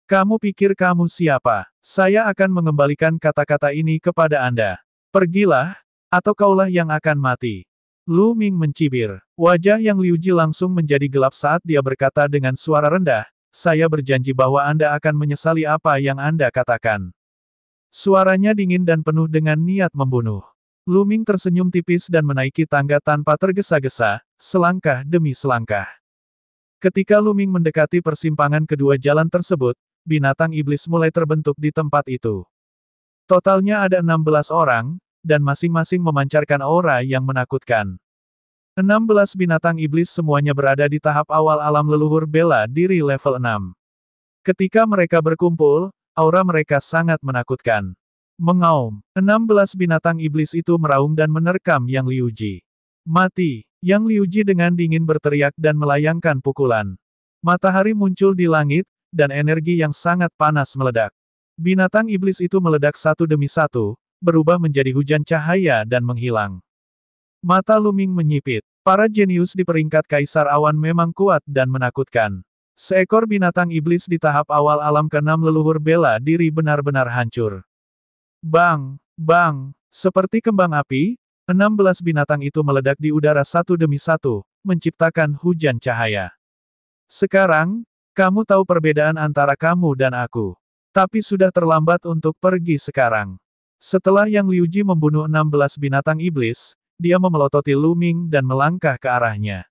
Kamu pikir kamu siapa? Saya akan mengembalikan kata-kata ini kepada Anda. Pergilah, atau kaulah yang akan mati. Lu Ming mencibir. Wajah Yang Liuji langsung menjadi gelap saat dia berkata dengan suara rendah, saya berjanji bahwa Anda akan menyesali apa yang Anda katakan. Suaranya dingin dan penuh dengan niat membunuh. Lu Ming tersenyum tipis dan menaiki tangga tanpa tergesa-gesa, selangkah demi selangkah. Ketika Lu Ming mendekati persimpangan kedua jalan tersebut, binatang iblis mulai terbentuk di tempat itu. Totalnya ada 16 orang, dan masing-masing memancarkan aura yang menakutkan. 16 binatang iblis semuanya berada di tahap awal alam leluhur bela diri level 6. Ketika mereka berkumpul, aura mereka sangat menakutkan. Mengaum, 16 binatang iblis itu meraung dan menerkam Yang Liuji. Mati! Yang Liuji dengan dingin berteriak dan melayangkan pukulan. Matahari muncul di langit, dan energi yang sangat panas meledak. Binatang iblis itu meledak satu demi satu, berubah menjadi hujan cahaya dan menghilang. Mata Lu Ming menyipit. Para jenius di peringkat Kaisar Awan memang kuat dan menakutkan. Seekor binatang iblis di tahap awal alam ke-6 leluhur bela diri benar-benar hancur. Bang! Bang! Seperti kembang api, 16 binatang itu meledak di udara satu demi satu, menciptakan hujan cahaya. Sekarang, kamu tahu perbedaan antara kamu dan aku. Tapi sudah terlambat untuk pergi sekarang. Setelah Yang Liuji membunuh 16 binatang iblis, dia memelototi Lu Ming dan melangkah ke arahnya.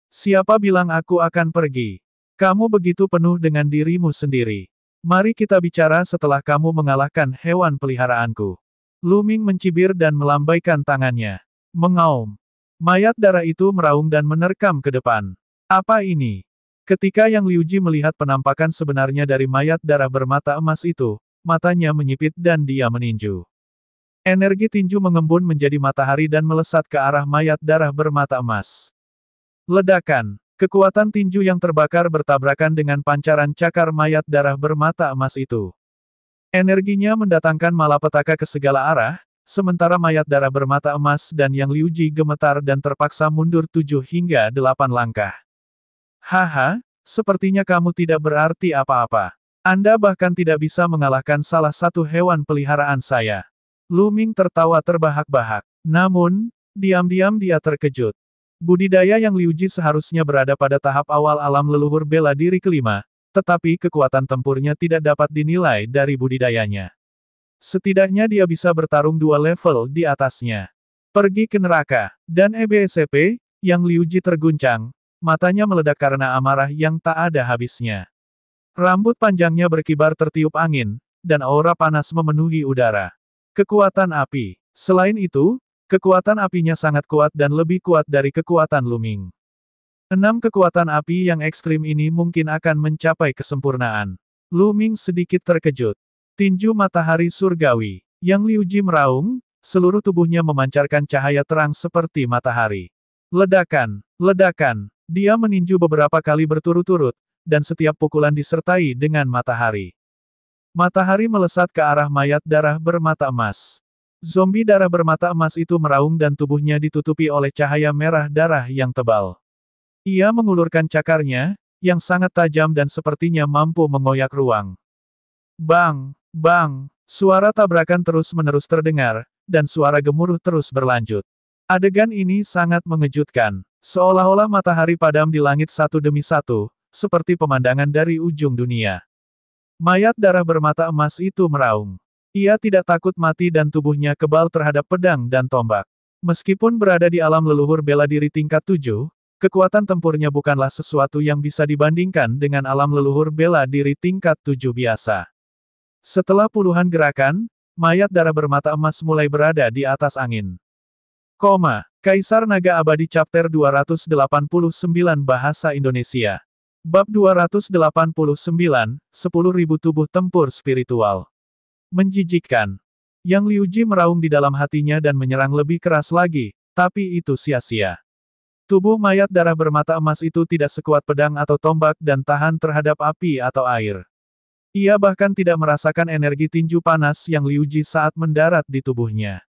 Siapa bilang aku akan pergi? Kamu begitu penuh dengan dirimu sendiri. Mari kita bicara setelah kamu mengalahkan hewan peliharaanku. Lu Ming mencibir dan melambaikan tangannya. Mengaum. Mayat darah itu meraung dan menerkam ke depan. Apa ini? Ketika Yang Liuji melihat penampakan sebenarnya dari mayat darah bermata emas itu, matanya menyipit dan dia meninju. Energi tinju mengembun menjadi matahari dan melesat ke arah mayat darah bermata emas. Ledakan. Kekuatan tinju yang terbakar bertabrakan dengan pancaran cakar mayat darah bermata emas itu. Energinya mendatangkan malapetaka ke segala arah, sementara mayat darah bermata emas dan Yang Liuji gemetar dan terpaksa mundur 7 hingga 8 langkah. Haha, sepertinya kamu tidak berarti apa-apa. Anda bahkan tidak bisa mengalahkan salah satu hewan peliharaan saya. Lu Ming tertawa terbahak-bahak. Namun, diam-diam dia terkejut. Budidaya Yang Liuji seharusnya berada pada tahap awal alam leluhur bela diri kelima, tetapi kekuatan tempurnya tidak dapat dinilai dari budidayanya. Setidaknya dia bisa bertarung 2 level di atasnya. Pergi ke neraka. Dan EBSP, Yang Liuji terguncang, matanya meledak karena amarah yang tak ada habisnya. Rambut panjangnya berkibar tertiup angin, dan aura panas memenuhi udara. Kekuatan api. Selain itu, kekuatan apinya sangat kuat dan lebih kuat dari kekuatan Lu Ming. 6 kekuatan api yang ekstrim ini mungkin akan mencapai kesempurnaan. Lu Ming sedikit terkejut. Tinju matahari surgawi. Yang Liuji meraung, seluruh tubuhnya memancarkan cahaya terang seperti matahari. Ledakan, ledakan. Dia meninju beberapa kali berturut-turut, dan setiap pukulan disertai dengan matahari. Matahari melesat ke arah mayat darah bermata emas. Zombie darah bermata emas itu meraung dan tubuhnya ditutupi oleh cahaya merah darah yang tebal. Ia mengulurkan cakarnya, yang sangat tajam dan sepertinya mampu mengoyak ruang. Bang! Bang! Suara tabrakan terus-menerus terdengar, dan suara gemuruh terus berlanjut. Adegan ini sangat mengejutkan. Seolah-olah matahari padam di langit satu demi satu, seperti pemandangan dari ujung dunia. Mayat darah bermata emas itu meraung. Ia tidak takut mati dan tubuhnya kebal terhadap pedang dan tombak. Meskipun berada di alam leluhur bela diri tingkat 7, kekuatan tempurnya bukanlah sesuatu yang bisa dibandingkan dengan alam leluhur bela diri tingkat 7 biasa. Setelah puluhan gerakan, mayat darah bermata emas mulai berada di atas angin. Kaisar Naga Abadi Chapter 289 Bahasa Indonesia. Bab 289, 10.000 tubuh tempur spiritual. Menjijikkan. Yang Liuji meraung di dalam hatinya dan menyerang lebih keras lagi, tapi itu sia-sia. Tubuh mayat darah bermata emas itu tidak sekuat pedang atau tombak dan tahan terhadap api atau air. Ia bahkan tidak merasakan energi tinju panas yang Liuji saat mendarat di tubuhnya.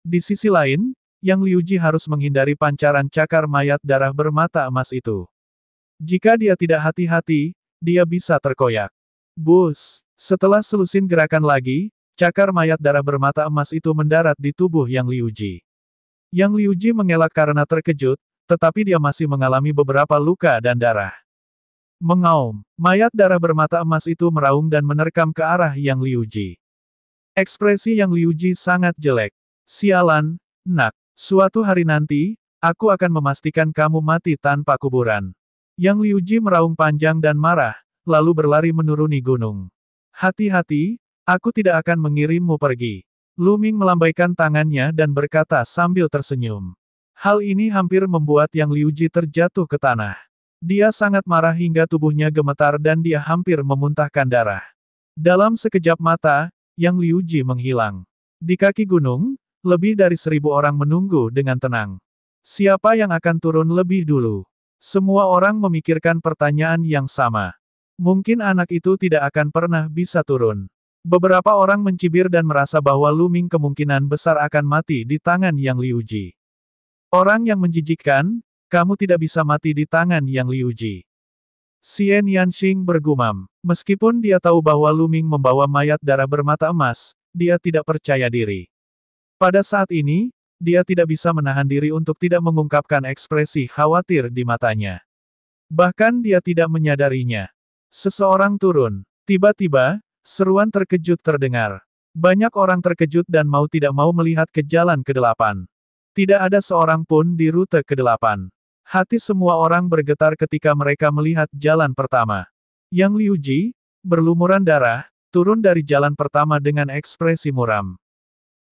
Di sisi lain, Yang Liuji harus menghindari pancaran cakar mayat darah bermata emas itu. Jika dia tidak hati-hati, dia bisa terkoyak. Bus! Setelah selusin gerakan lagi, cakar mayat darah bermata emas itu mendarat di tubuh Yang Liuji. Yang Liuji mengelak karena terkejut, tetapi dia masih mengalami beberapa luka dan darah. Mengaum, mayat darah bermata emas itu meraung dan menerkam ke arah Yang Liuji. Ekspresi Yang Liuji sangat jelek. Sialan, nak. Suatu hari nanti, aku akan memastikan kamu mati tanpa kuburan. Yang Liuji meraung panjang dan marah, lalu berlari menuruni gunung. Hati-hati, aku tidak akan mengirimmu pergi. Lu Ming melambaikan tangannya dan berkata sambil tersenyum. Hal ini hampir membuat Yang Liuji terjatuh ke tanah. Dia sangat marah hingga tubuhnya gemetar dan dia hampir memuntahkan darah. Dalam sekejap mata, Yang Liuji menghilang. Di kaki gunung, lebih dari 1.000 orang menunggu dengan tenang. Siapa yang akan turun lebih dulu? Semua orang memikirkan pertanyaan yang sama. Mungkin anak itu tidak akan pernah bisa turun. Beberapa orang mencibir dan merasa bahwa Lu Ming kemungkinan besar akan mati di tangan Yang Liuji. Orang yang menjijikkan, kamu tidak bisa mati di tangan Yang Liuji. Xian Yanxing bergumam. Meskipun dia tahu bahwa Lu Ming membawa mayat darah bermata emas, dia tidak percaya diri. Pada saat ini, dia tidak bisa menahan diri untuk tidak mengungkapkan ekspresi khawatir di matanya. Bahkan dia tidak menyadarinya. Seseorang turun. Tiba-tiba, seruan terkejut terdengar. Banyak orang terkejut dan mau tidak mau melihat ke jalan ke-8. Tidak ada seorang pun di rute ke-8. Hati semua orang bergetar ketika mereka melihat jalan pertama. Yang Liuji, berlumuran darah, turun dari jalan pertama dengan ekspresi muram.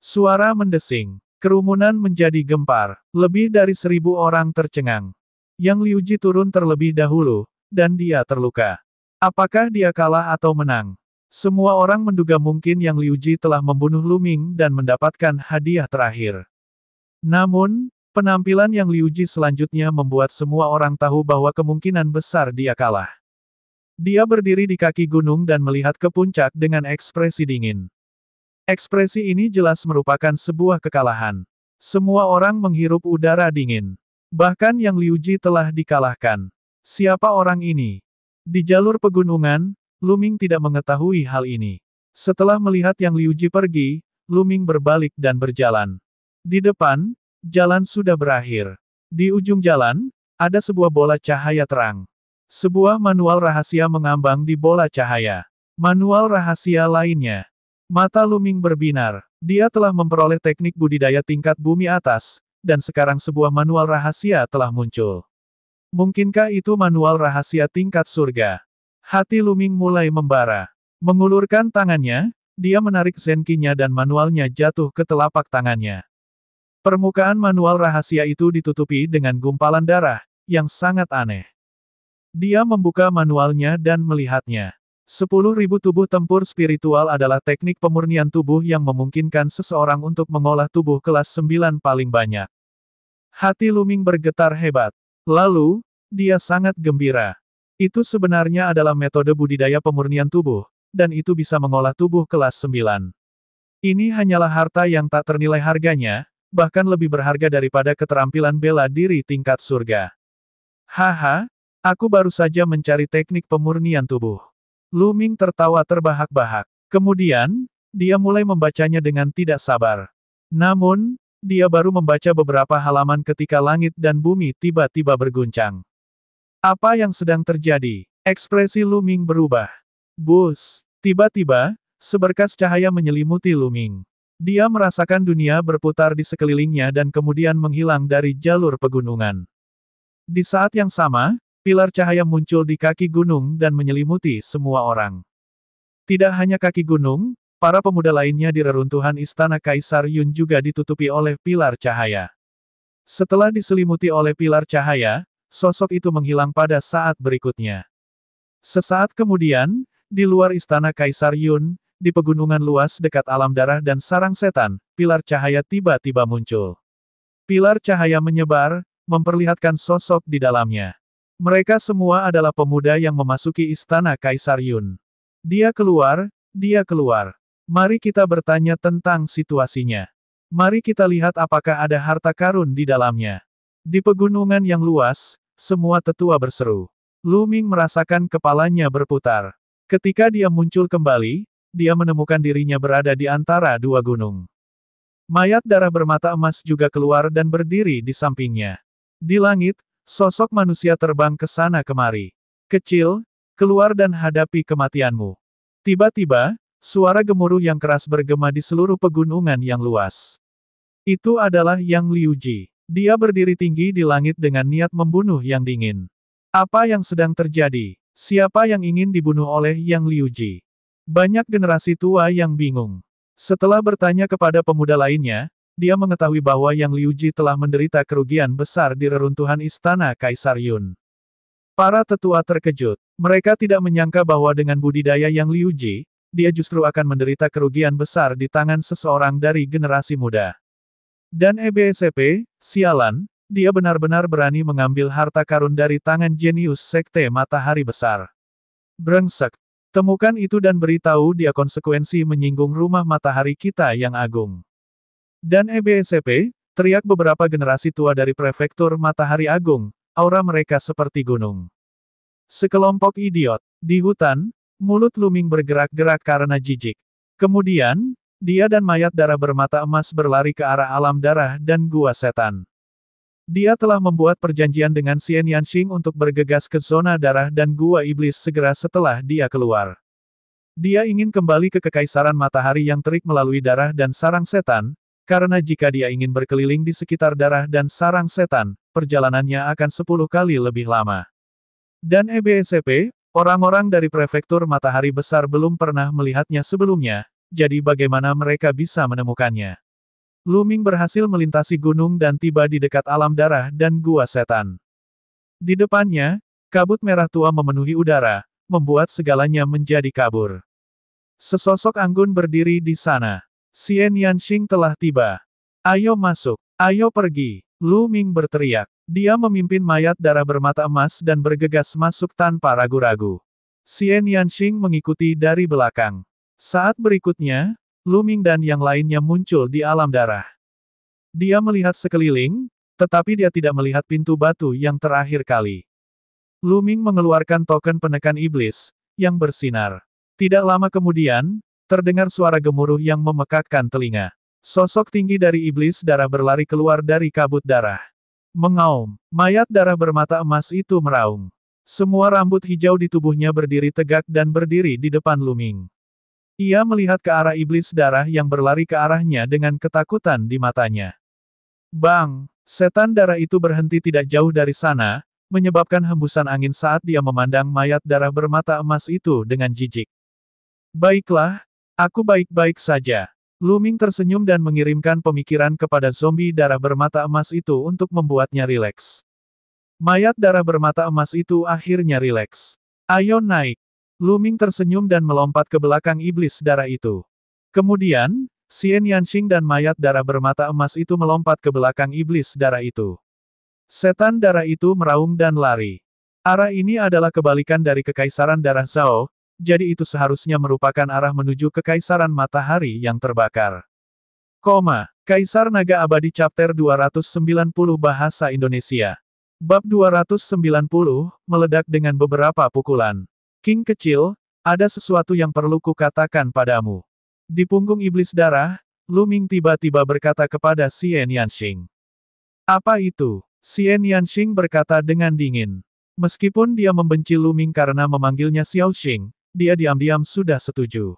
Suara mendesing. Kerumunan menjadi gempar. Lebih dari 1.000 orang tercengang. Yang Liuji turun terlebih dahulu, dan dia terluka. Apakah dia kalah atau menang? Semua orang menduga mungkin Yang Liuji telah membunuh Lu Ming dan mendapatkan hadiah terakhir. Namun, penampilan Yang Liuji selanjutnya membuat semua orang tahu bahwa kemungkinan besar dia kalah. Dia berdiri di kaki gunung dan melihat ke puncak dengan ekspresi dingin. Ekspresi ini jelas merupakan sebuah kekalahan. Semua orang menghirup udara dingin. Bahkan Yang Liuji telah dikalahkan. Siapa orang ini? Di jalur pegunungan, Lu Ming tidak mengetahui hal ini. Setelah melihat Yang Liuji pergi, Lu Ming berbalik dan berjalan. Di depan, jalan sudah berakhir. Di ujung jalan, ada sebuah bola cahaya terang. Sebuah manual rahasia mengambang di bola cahaya. Manual rahasia lainnya. Mata Lu Ming berbinar. Dia telah memperoleh teknik budidaya tingkat bumi atas, dan sekarang sebuah manual rahasia telah muncul. Mungkinkah itu manual rahasia tingkat surga? Hati Lu Ming mulai membara. Mengulurkan tangannya, dia menarik zenkinya dan manualnya jatuh ke telapak tangannya. Permukaan manual rahasia itu ditutupi dengan gumpalan darah, yang sangat aneh. Dia membuka manualnya dan melihatnya. 10.000 tubuh tempur spiritual adalah teknik pemurnian tubuh yang memungkinkan seseorang untuk mengolah tubuh kelas 9 paling banyak. Hati Lu Ming bergetar hebat. Lalu, dia sangat gembira. Itu sebenarnya adalah metode budidaya pemurnian tubuh, dan itu bisa mengolah tubuh kelas 9. Ini hanyalah harta yang tak ternilai harganya, bahkan lebih berharga daripada keterampilan bela diri tingkat surga. Haha, aku baru saja mencari teknik pemurnian tubuh. Lu Ming tertawa terbahak-bahak. Kemudian, dia mulai membacanya dengan tidak sabar. Namun, dia baru membaca beberapa halaman ketika langit dan bumi tiba-tiba berguncang. Apa yang sedang terjadi? Ekspresi Lu Ming berubah. Bus. Tiba-tiba, seberkas cahaya menyelimuti Lu Ming. Dia merasakan dunia berputar di sekelilingnya dan kemudian menghilang dari jalur pegunungan. Di saat yang sama, pilar cahaya muncul di kaki gunung dan menyelimuti semua orang. Tidak hanya kaki gunung, para pemuda lainnya di reruntuhan istana Kaisar Yun juga ditutupi oleh pilar cahaya. Setelah diselimuti oleh pilar cahaya, sosok itu menghilang pada saat berikutnya. Sesaat kemudian, di luar istana Kaisar Yun, di pegunungan luas dekat alam darah dan sarang setan, pilar cahaya tiba-tiba muncul. Pilar cahaya menyebar, memperlihatkan sosok di dalamnya. Mereka semua adalah pemuda yang memasuki istana Kaisar Yun. Dia keluar, dia keluar. Mari kita bertanya tentang situasinya. Mari kita lihat apakah ada harta karun di dalamnya. Di pegunungan yang luas, semua tetua berseru. Lu Ming merasakan kepalanya berputar. Ketika dia muncul kembali, dia menemukan dirinya berada di antara dua gunung. Mayat darah bermata emas juga keluar dan berdiri di sampingnya. Di langit, sosok manusia terbang ke sana kemari. Kecil, keluar dan hadapi kematianmu. Tiba-tiba, suara gemuruh yang keras bergema di seluruh pegunungan yang luas. Itu adalah Yang Liuji. Dia berdiri tinggi di langit dengan niat membunuh yang dingin. Apa yang sedang terjadi? Siapa yang ingin dibunuh oleh Yang Liuji? Banyak generasi tua yang bingung. Setelah bertanya kepada pemuda lainnya, dia mengetahui bahwa Yang Liuji telah menderita kerugian besar di reruntuhan istana Kaisar Yun. Para tetua terkejut. Mereka tidak menyangka bahwa dengan budidaya Yang Liuji, dia justru akan menderita kerugian besar di tangan seseorang dari generasi muda. Dan EBSP, sialan, dia benar-benar berani mengambil harta karun dari tangan jenius sekte matahari besar. Brengsek. Temukan itu dan beritahu dia konsekuensi menyinggung rumah matahari kita yang agung. Dan EBSP, teriak beberapa generasi tua dari prefektur Matahari Agung, aura mereka seperti gunung. Sekelompok idiot. Di hutan, mulut Lu Ming bergerak-gerak karena jijik. Kemudian, dia dan mayat darah bermata emas berlari ke arah alam darah dan gua setan. Dia telah membuat perjanjian dengan Xian Yanxing untuk bergegas ke zona darah dan gua iblis segera setelah dia keluar. Dia ingin kembali ke kekaisaran matahari yang terik melalui darah dan sarang setan, karena jika dia ingin berkeliling di sekitar darah dan sarang setan, perjalanannya akan 10 kali lebih lama. Dan EBSP, orang-orang dari prefektur matahari besar belum pernah melihatnya sebelumnya, jadi bagaimana mereka bisa menemukannya? Lu Ming berhasil melintasi gunung dan tiba di dekat alam darah dan gua setan. Di depannya, kabut merah tua memenuhi udara, membuat segalanya menjadi kabur. Sesosok anggun berdiri di sana. Xian Yanxing telah tiba. Ayo masuk, ayo pergi. Lu Ming berteriak. Dia memimpin mayat darah bermata emas dan bergegas masuk tanpa ragu-ragu. Xian Yanxing mengikuti dari belakang. Saat berikutnya, Lu Ming dan yang lainnya muncul di alam darah. Dia melihat sekeliling, tetapi dia tidak melihat pintu batu yang terakhir kali. Lu Ming mengeluarkan token penekan iblis, yang bersinar. Tidak lama kemudian, terdengar suara gemuruh yang memekakkan telinga. Sosok tinggi dari iblis darah berlari keluar dari kabut darah. Mengaum, mayat darah bermata emas itu meraung. Semua rambut hijau di tubuhnya berdiri tegak dan berdiri di depan Lu Ming. Ia melihat ke arah iblis darah yang berlari ke arahnya dengan ketakutan di matanya. Bang! Setan darah itu berhenti tidak jauh dari sana, menyebabkan hembusan angin saat dia memandang mayat darah bermata emas itu dengan jijik. Baiklah, aku baik-baik saja. Lu Ming tersenyum dan mengirimkan pemikiran kepada zombie darah bermata emas itu untuk membuatnya rileks. Mayat darah bermata emas itu akhirnya rileks. Ayo naik. Lu Ming tersenyum dan melompat ke belakang iblis darah itu. Kemudian, Xian Yanxing dan mayat darah bermata emas itu melompat ke belakang iblis darah itu. Setan darah itu meraung dan lari. Arah ini adalah kebalikan dari kekaisaran darah Zhao, jadi itu seharusnya merupakan arah menuju Kekaisaran Matahari yang terbakar. Kaisar Naga Abadi Chapter 290 Bahasa Indonesia. Bab 290, meledak dengan beberapa pukulan. King kecil, ada sesuatu yang perlu kukatakan padamu. Di punggung iblis darah, Lu Ming tiba-tiba berkata kepada Xian Yanxing. Apa itu? Xian Yanxing berkata dengan dingin. Meskipun dia membenci Lu Ming karena memanggilnya Xiaoxing, dia diam-diam sudah setuju.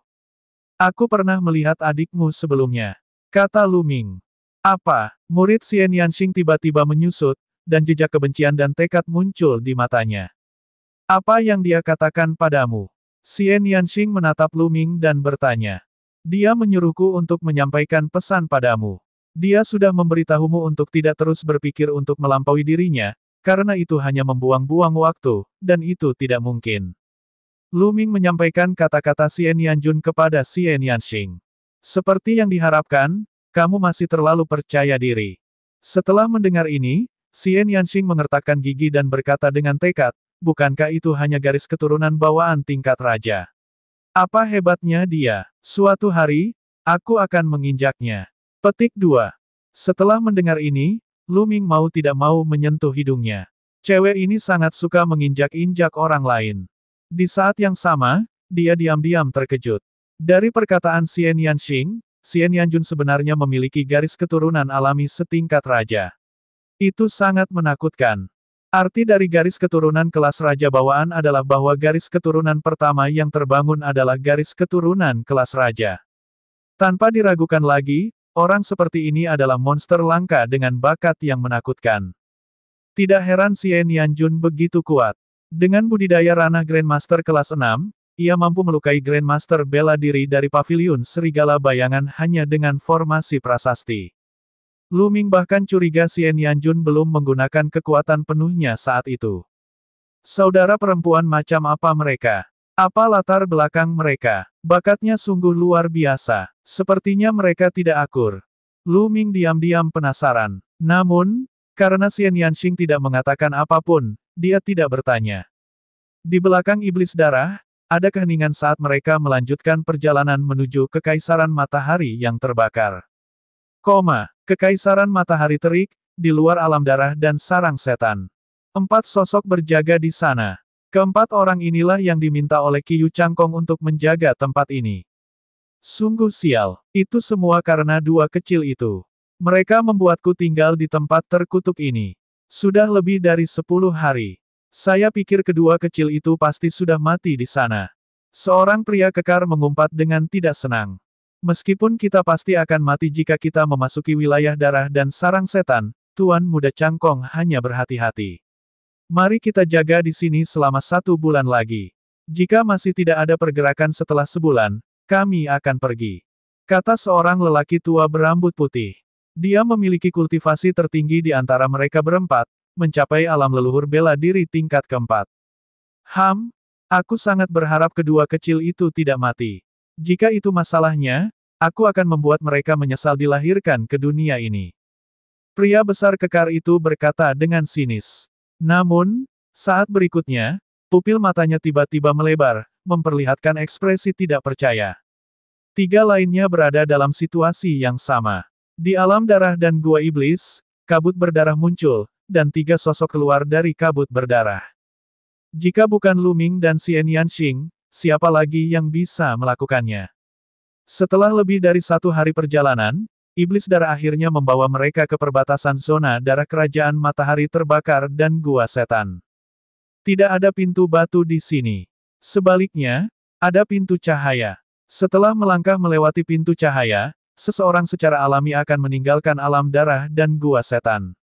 Aku pernah melihat adikmu sebelumnya, kata Lu Ming. Apa? Murid Xian Yanxing tiba-tiba menyusut, dan jejak kebencian dan tekad muncul di matanya. Apa yang dia katakan padamu? Xian Yanxing menatap Lu Ming dan bertanya. Dia menyuruhku untuk menyampaikan pesan padamu. Dia sudah memberitahumu untuk tidak terus berpikir untuk melampaui dirinya, karena itu hanya membuang-buang waktu, dan itu tidak mungkin. Lu Ming menyampaikan kata-kata Xian Yanjun kepada Xian Yanxing. Seperti yang diharapkan, kamu masih terlalu percaya diri. Setelah mendengar ini, Xian Yanxing mengertakkan gigi dan berkata dengan tekad, bukankah itu hanya garis keturunan bawaan tingkat raja? Apa hebatnya dia? Suatu hari, aku akan menginjaknya. Petik 2. Setelah mendengar ini, Lu Ming mau tidak mau menyentuh hidungnya. Cewek ini sangat suka menginjak-injak orang lain. Di saat yang sama, dia diam-diam terkejut. Dari perkataan Xian Yanxing, Xian Yanjun sebenarnya memiliki garis keturunan alami setingkat raja. Itu sangat menakutkan. Arti dari garis keturunan kelas raja bawaan adalah bahwa garis keturunan pertama yang terbangun adalah garis keturunan kelas raja. Tanpa diragukan lagi, orang seperti ini adalah monster langka dengan bakat yang menakutkan. Tidak heran Xian Yanjun begitu kuat. Dengan budidaya ranah Grandmaster kelas 6, ia mampu melukai Grandmaster bela diri dari Paviliun Serigala Bayangan hanya dengan formasi prasasti. Lu Ming bahkan curiga Xian Yanjun belum menggunakan kekuatan penuhnya saat itu. Saudara perempuan macam apa mereka? Apa latar belakang mereka? Bakatnya sungguh luar biasa. Sepertinya mereka tidak akur. Lu Ming diam-diam penasaran. Namun, karena Xian Yanxing tidak mengatakan apapun, dia tidak bertanya. Di belakang iblis darah, ada keheningan saat mereka melanjutkan perjalanan menuju Kekaisaran Matahari yang terbakar. Kekaisaran Matahari terik, di luar alam darah dan sarang setan. 4 sosok berjaga di sana. Keempat orang inilah yang diminta oleh Qiyu Changkong untuk menjaga tempat ini. Sungguh sial, itu semua karena dua kecil itu. Mereka membuatku tinggal di tempat terkutuk ini. Sudah lebih dari 10 hari. Saya pikir kedua kecil itu pasti sudah mati di sana. Seorang pria kekar mengumpat dengan tidak senang. Meskipun kita pasti akan mati jika kita memasuki wilayah darah dan sarang setan, Tuan Muda Changkong hanya berhati-hati. Mari kita jaga di sini selama 1 bulan lagi. Jika masih tidak ada pergerakan setelah sebulan, kami akan pergi. Kata seorang lelaki tua berambut putih. Dia memiliki kultivasi tertinggi di antara mereka berempat, mencapai alam leluhur bela diri tingkat keempat. Aku sangat berharap kedua kecil itu tidak mati. Jika itu masalahnya, aku akan membuat mereka menyesal dilahirkan ke dunia ini. Pria besar kekar itu berkata dengan sinis. Namun, saat berikutnya, pupil matanya tiba-tiba melebar, memperlihatkan ekspresi tidak percaya. 3 lainnya berada dalam situasi yang sama. Di alam darah dan gua iblis, kabut berdarah muncul, dan 3 sosok keluar dari kabut berdarah. Jika bukan Lu Ming dan Xian Yanxing, siapa lagi yang bisa melakukannya? Setelah lebih dari 1 hari perjalanan, iblis darah akhirnya membawa mereka ke perbatasan zona darah kerajaan matahari terbakar dan gua setan. Tidak ada pintu batu di sini. Sebaliknya, ada pintu cahaya. Setelah melangkah melewati pintu cahaya, seseorang secara alami akan meninggalkan alam darah dan gua setan.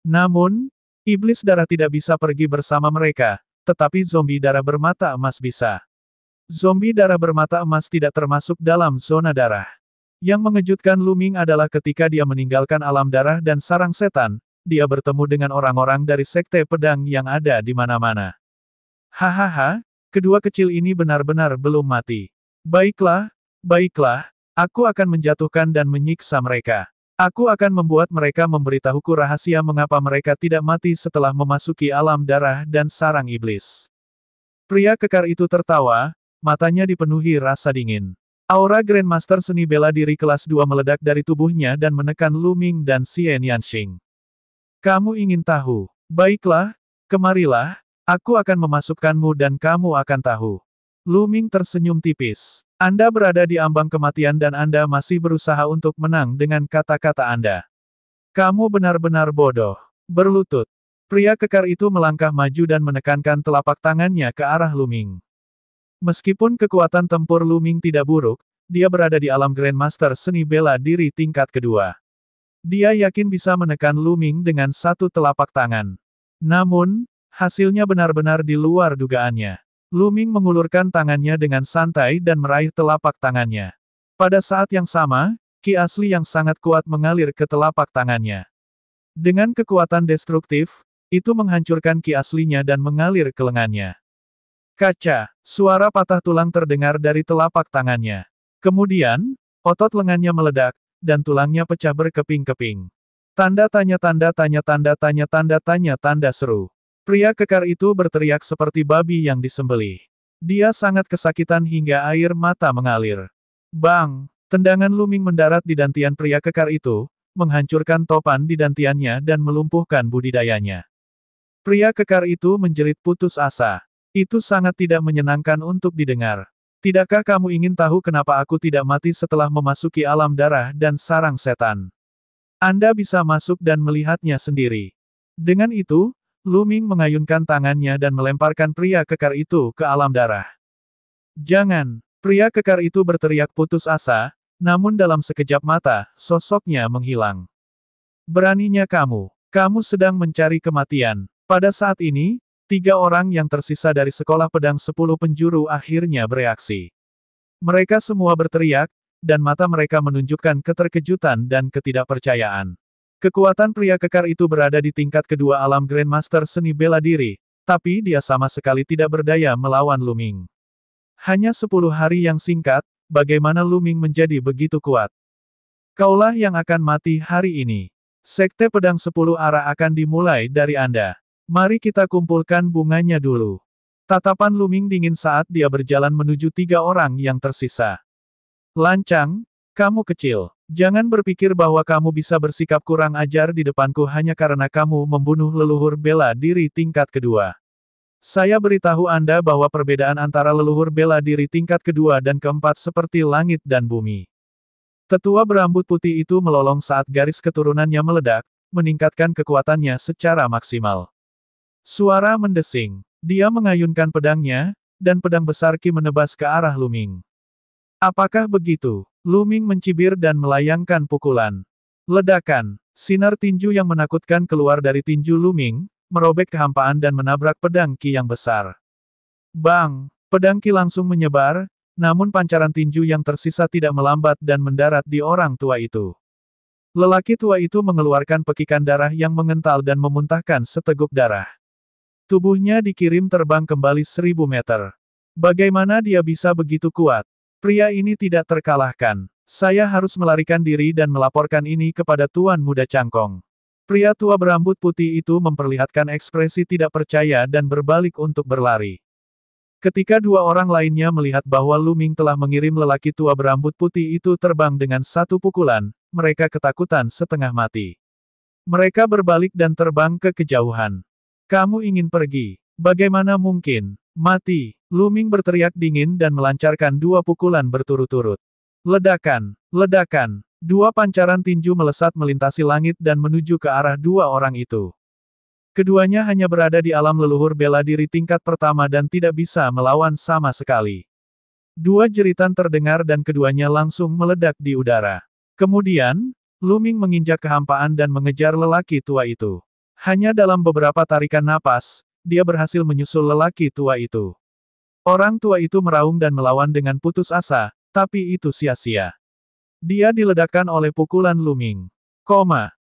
Namun, iblis darah tidak bisa pergi bersama mereka, tetapi zombie darah bermata emas bisa. Zombie darah bermata emas tidak termasuk dalam zona darah. Yang mengejutkan Lu Ming adalah ketika dia meninggalkan alam darah dan sarang setan, dia bertemu dengan orang-orang dari sekte pedang yang ada di mana-mana. Hahaha, kedua kecil ini benar-benar belum mati. Baiklah, aku akan menjatuhkan dan menyiksa mereka. Aku akan membuat mereka memberitahuku rahasia mengapa mereka tidak mati setelah memasuki alam darah dan sarang iblis. Pria kekar itu tertawa, matanya dipenuhi rasa dingin. Aura Grandmaster seni bela diri kelas 2 meledak dari tubuhnya dan menekan Lu Ming dan Xian Yanxing. Kamu ingin tahu? Baiklah, kemarilah, aku akan memasukkanmu dan kamu akan tahu. Lu Ming tersenyum tipis. Anda berada di ambang kematian dan Anda masih berusaha untuk menang dengan kata-kata Anda. Kamu benar-benar bodoh. Berlutut. Pria kekar itu melangkah maju dan menekankan telapak tangannya ke arah Lu Ming. Meskipun kekuatan tempur Lu Ming tidak buruk, dia berada di alam Grandmaster seni bela diri tingkat kedua. Dia yakin bisa menekan Lu Ming dengan satu telapak tangan. Namun, hasilnya benar-benar di luar dugaannya. Lu Ming mengulurkan tangannya dengan santai dan meraih telapak tangannya. Pada saat yang sama, ki asli yang sangat kuat mengalir ke telapak tangannya. Dengan kekuatan destruktif, itu menghancurkan ki aslinya dan mengalir ke lengannya. Kaca, suara patah tulang terdengar dari telapak tangannya. Kemudian, otot lengannya meledak, dan tulangnya pecah berkeping-keping. Tanda tanya tanda tanya tanda tanya tanda tanya tanda seru. Pria kekar itu berteriak seperti babi yang disembelih. Dia sangat kesakitan hingga air mata mengalir. Bang! Tendangan Lu Ming mendarat di dantian pria kekar itu, menghancurkan topan di dantiannya dan melumpuhkan budidayanya. Pria kekar itu menjerit putus asa. Itu sangat tidak menyenangkan untuk didengar. Tidakkah kamu ingin tahu kenapa aku tidak mati setelah memasuki alam darah dan sarang setan? Anda bisa masuk dan melihatnya sendiri. Dengan itu, Lu Ming mengayunkan tangannya dan melemparkan pria kekar itu ke alam darah. Jangan! Pria kekar itu berteriak putus asa, namun dalam sekejap mata, sosoknya menghilang. Beraninya kamu! Kamu sedang mencari kematian. Pada saat ini, 3 orang yang tersisa dari sekolah pedang 10 penjuru akhirnya bereaksi. Mereka semua berteriak, dan mata mereka menunjukkan keterkejutan dan ketidakpercayaan. Kekuatan pria kekar itu berada di tingkat kedua alam Grandmaster seni bela diri, tapi dia sama sekali tidak berdaya melawan Lu Ming. Hanya 10 hari yang singkat, bagaimana Lu Ming menjadi begitu kuat? Kaulah yang akan mati hari ini. Sekte pedang 10 arah akan dimulai dari Anda. Mari kita kumpulkan bunganya dulu. Tatapan Lu Ming dingin saat dia berjalan menuju 3 orang yang tersisa. Lancang, kamu kecil. Jangan berpikir bahwa kamu bisa bersikap kurang ajar di depanku hanya karena kamu membunuh leluhur bela diri tingkat kedua. Saya beritahu Anda bahwa perbedaan antara leluhur bela diri tingkat kedua dan keempat seperti langit dan bumi. Tetua berambut putih itu melolong saat garis keturunannya meledak, meningkatkan kekuatannya secara maksimal. Suara mendesing. Dia mengayunkan pedangnya, dan pedang besar Ki menebas ke arah Lu Ming. Apakah begitu? Lu Ming mencibir dan melayangkan pukulan. Ledakan. Sinar tinju yang menakutkan keluar dari tinju Lu Ming, merobek kehampaan dan menabrak pedang Ki yang besar. Bang! Pedang Ki langsung menyebar, namun pancaran tinju yang tersisa tidak melambat dan mendarat di orang tua itu. Lelaki tua itu mengeluarkan pekikan darah yang mengental dan memuntahkan seteguk darah. Tubuhnya dikirim terbang kembali 1000 meter. Bagaimana dia bisa begitu kuat? Pria ini tidak terkalahkan. Saya harus melarikan diri dan melaporkan ini kepada Tuan Muda Cangkong. Pria tua berambut putih itu memperlihatkan ekspresi tidak percaya dan berbalik untuk berlari. Ketika 2 orang lainnya melihat bahwa Lu Ming telah mengirim lelaki tua berambut putih itu terbang dengan satu pukulan, mereka ketakutan setengah mati. Mereka berbalik dan terbang ke kejauhan. Kamu ingin pergi? Bagaimana mungkin? Mati! Lu Ming berteriak dingin dan melancarkan 2 pukulan berturut-turut. Ledakan! Ledakan! 2 pancaran tinju melesat melintasi langit dan menuju ke arah 2 orang itu. Keduanya hanya berada di alam leluhur bela diri tingkat pertama dan tidak bisa melawan sama sekali. 2 jeritan terdengar dan keduanya langsung meledak di udara. Kemudian, Lu Ming menginjak kehampaan dan mengejar lelaki tua itu. Hanya dalam beberapa tarikan napas, dia berhasil menyusul lelaki tua itu. Orang tua itu meraung dan melawan dengan putus asa, tapi itu sia-sia. Dia diledakkan oleh pukulan Lu Ming. Koma.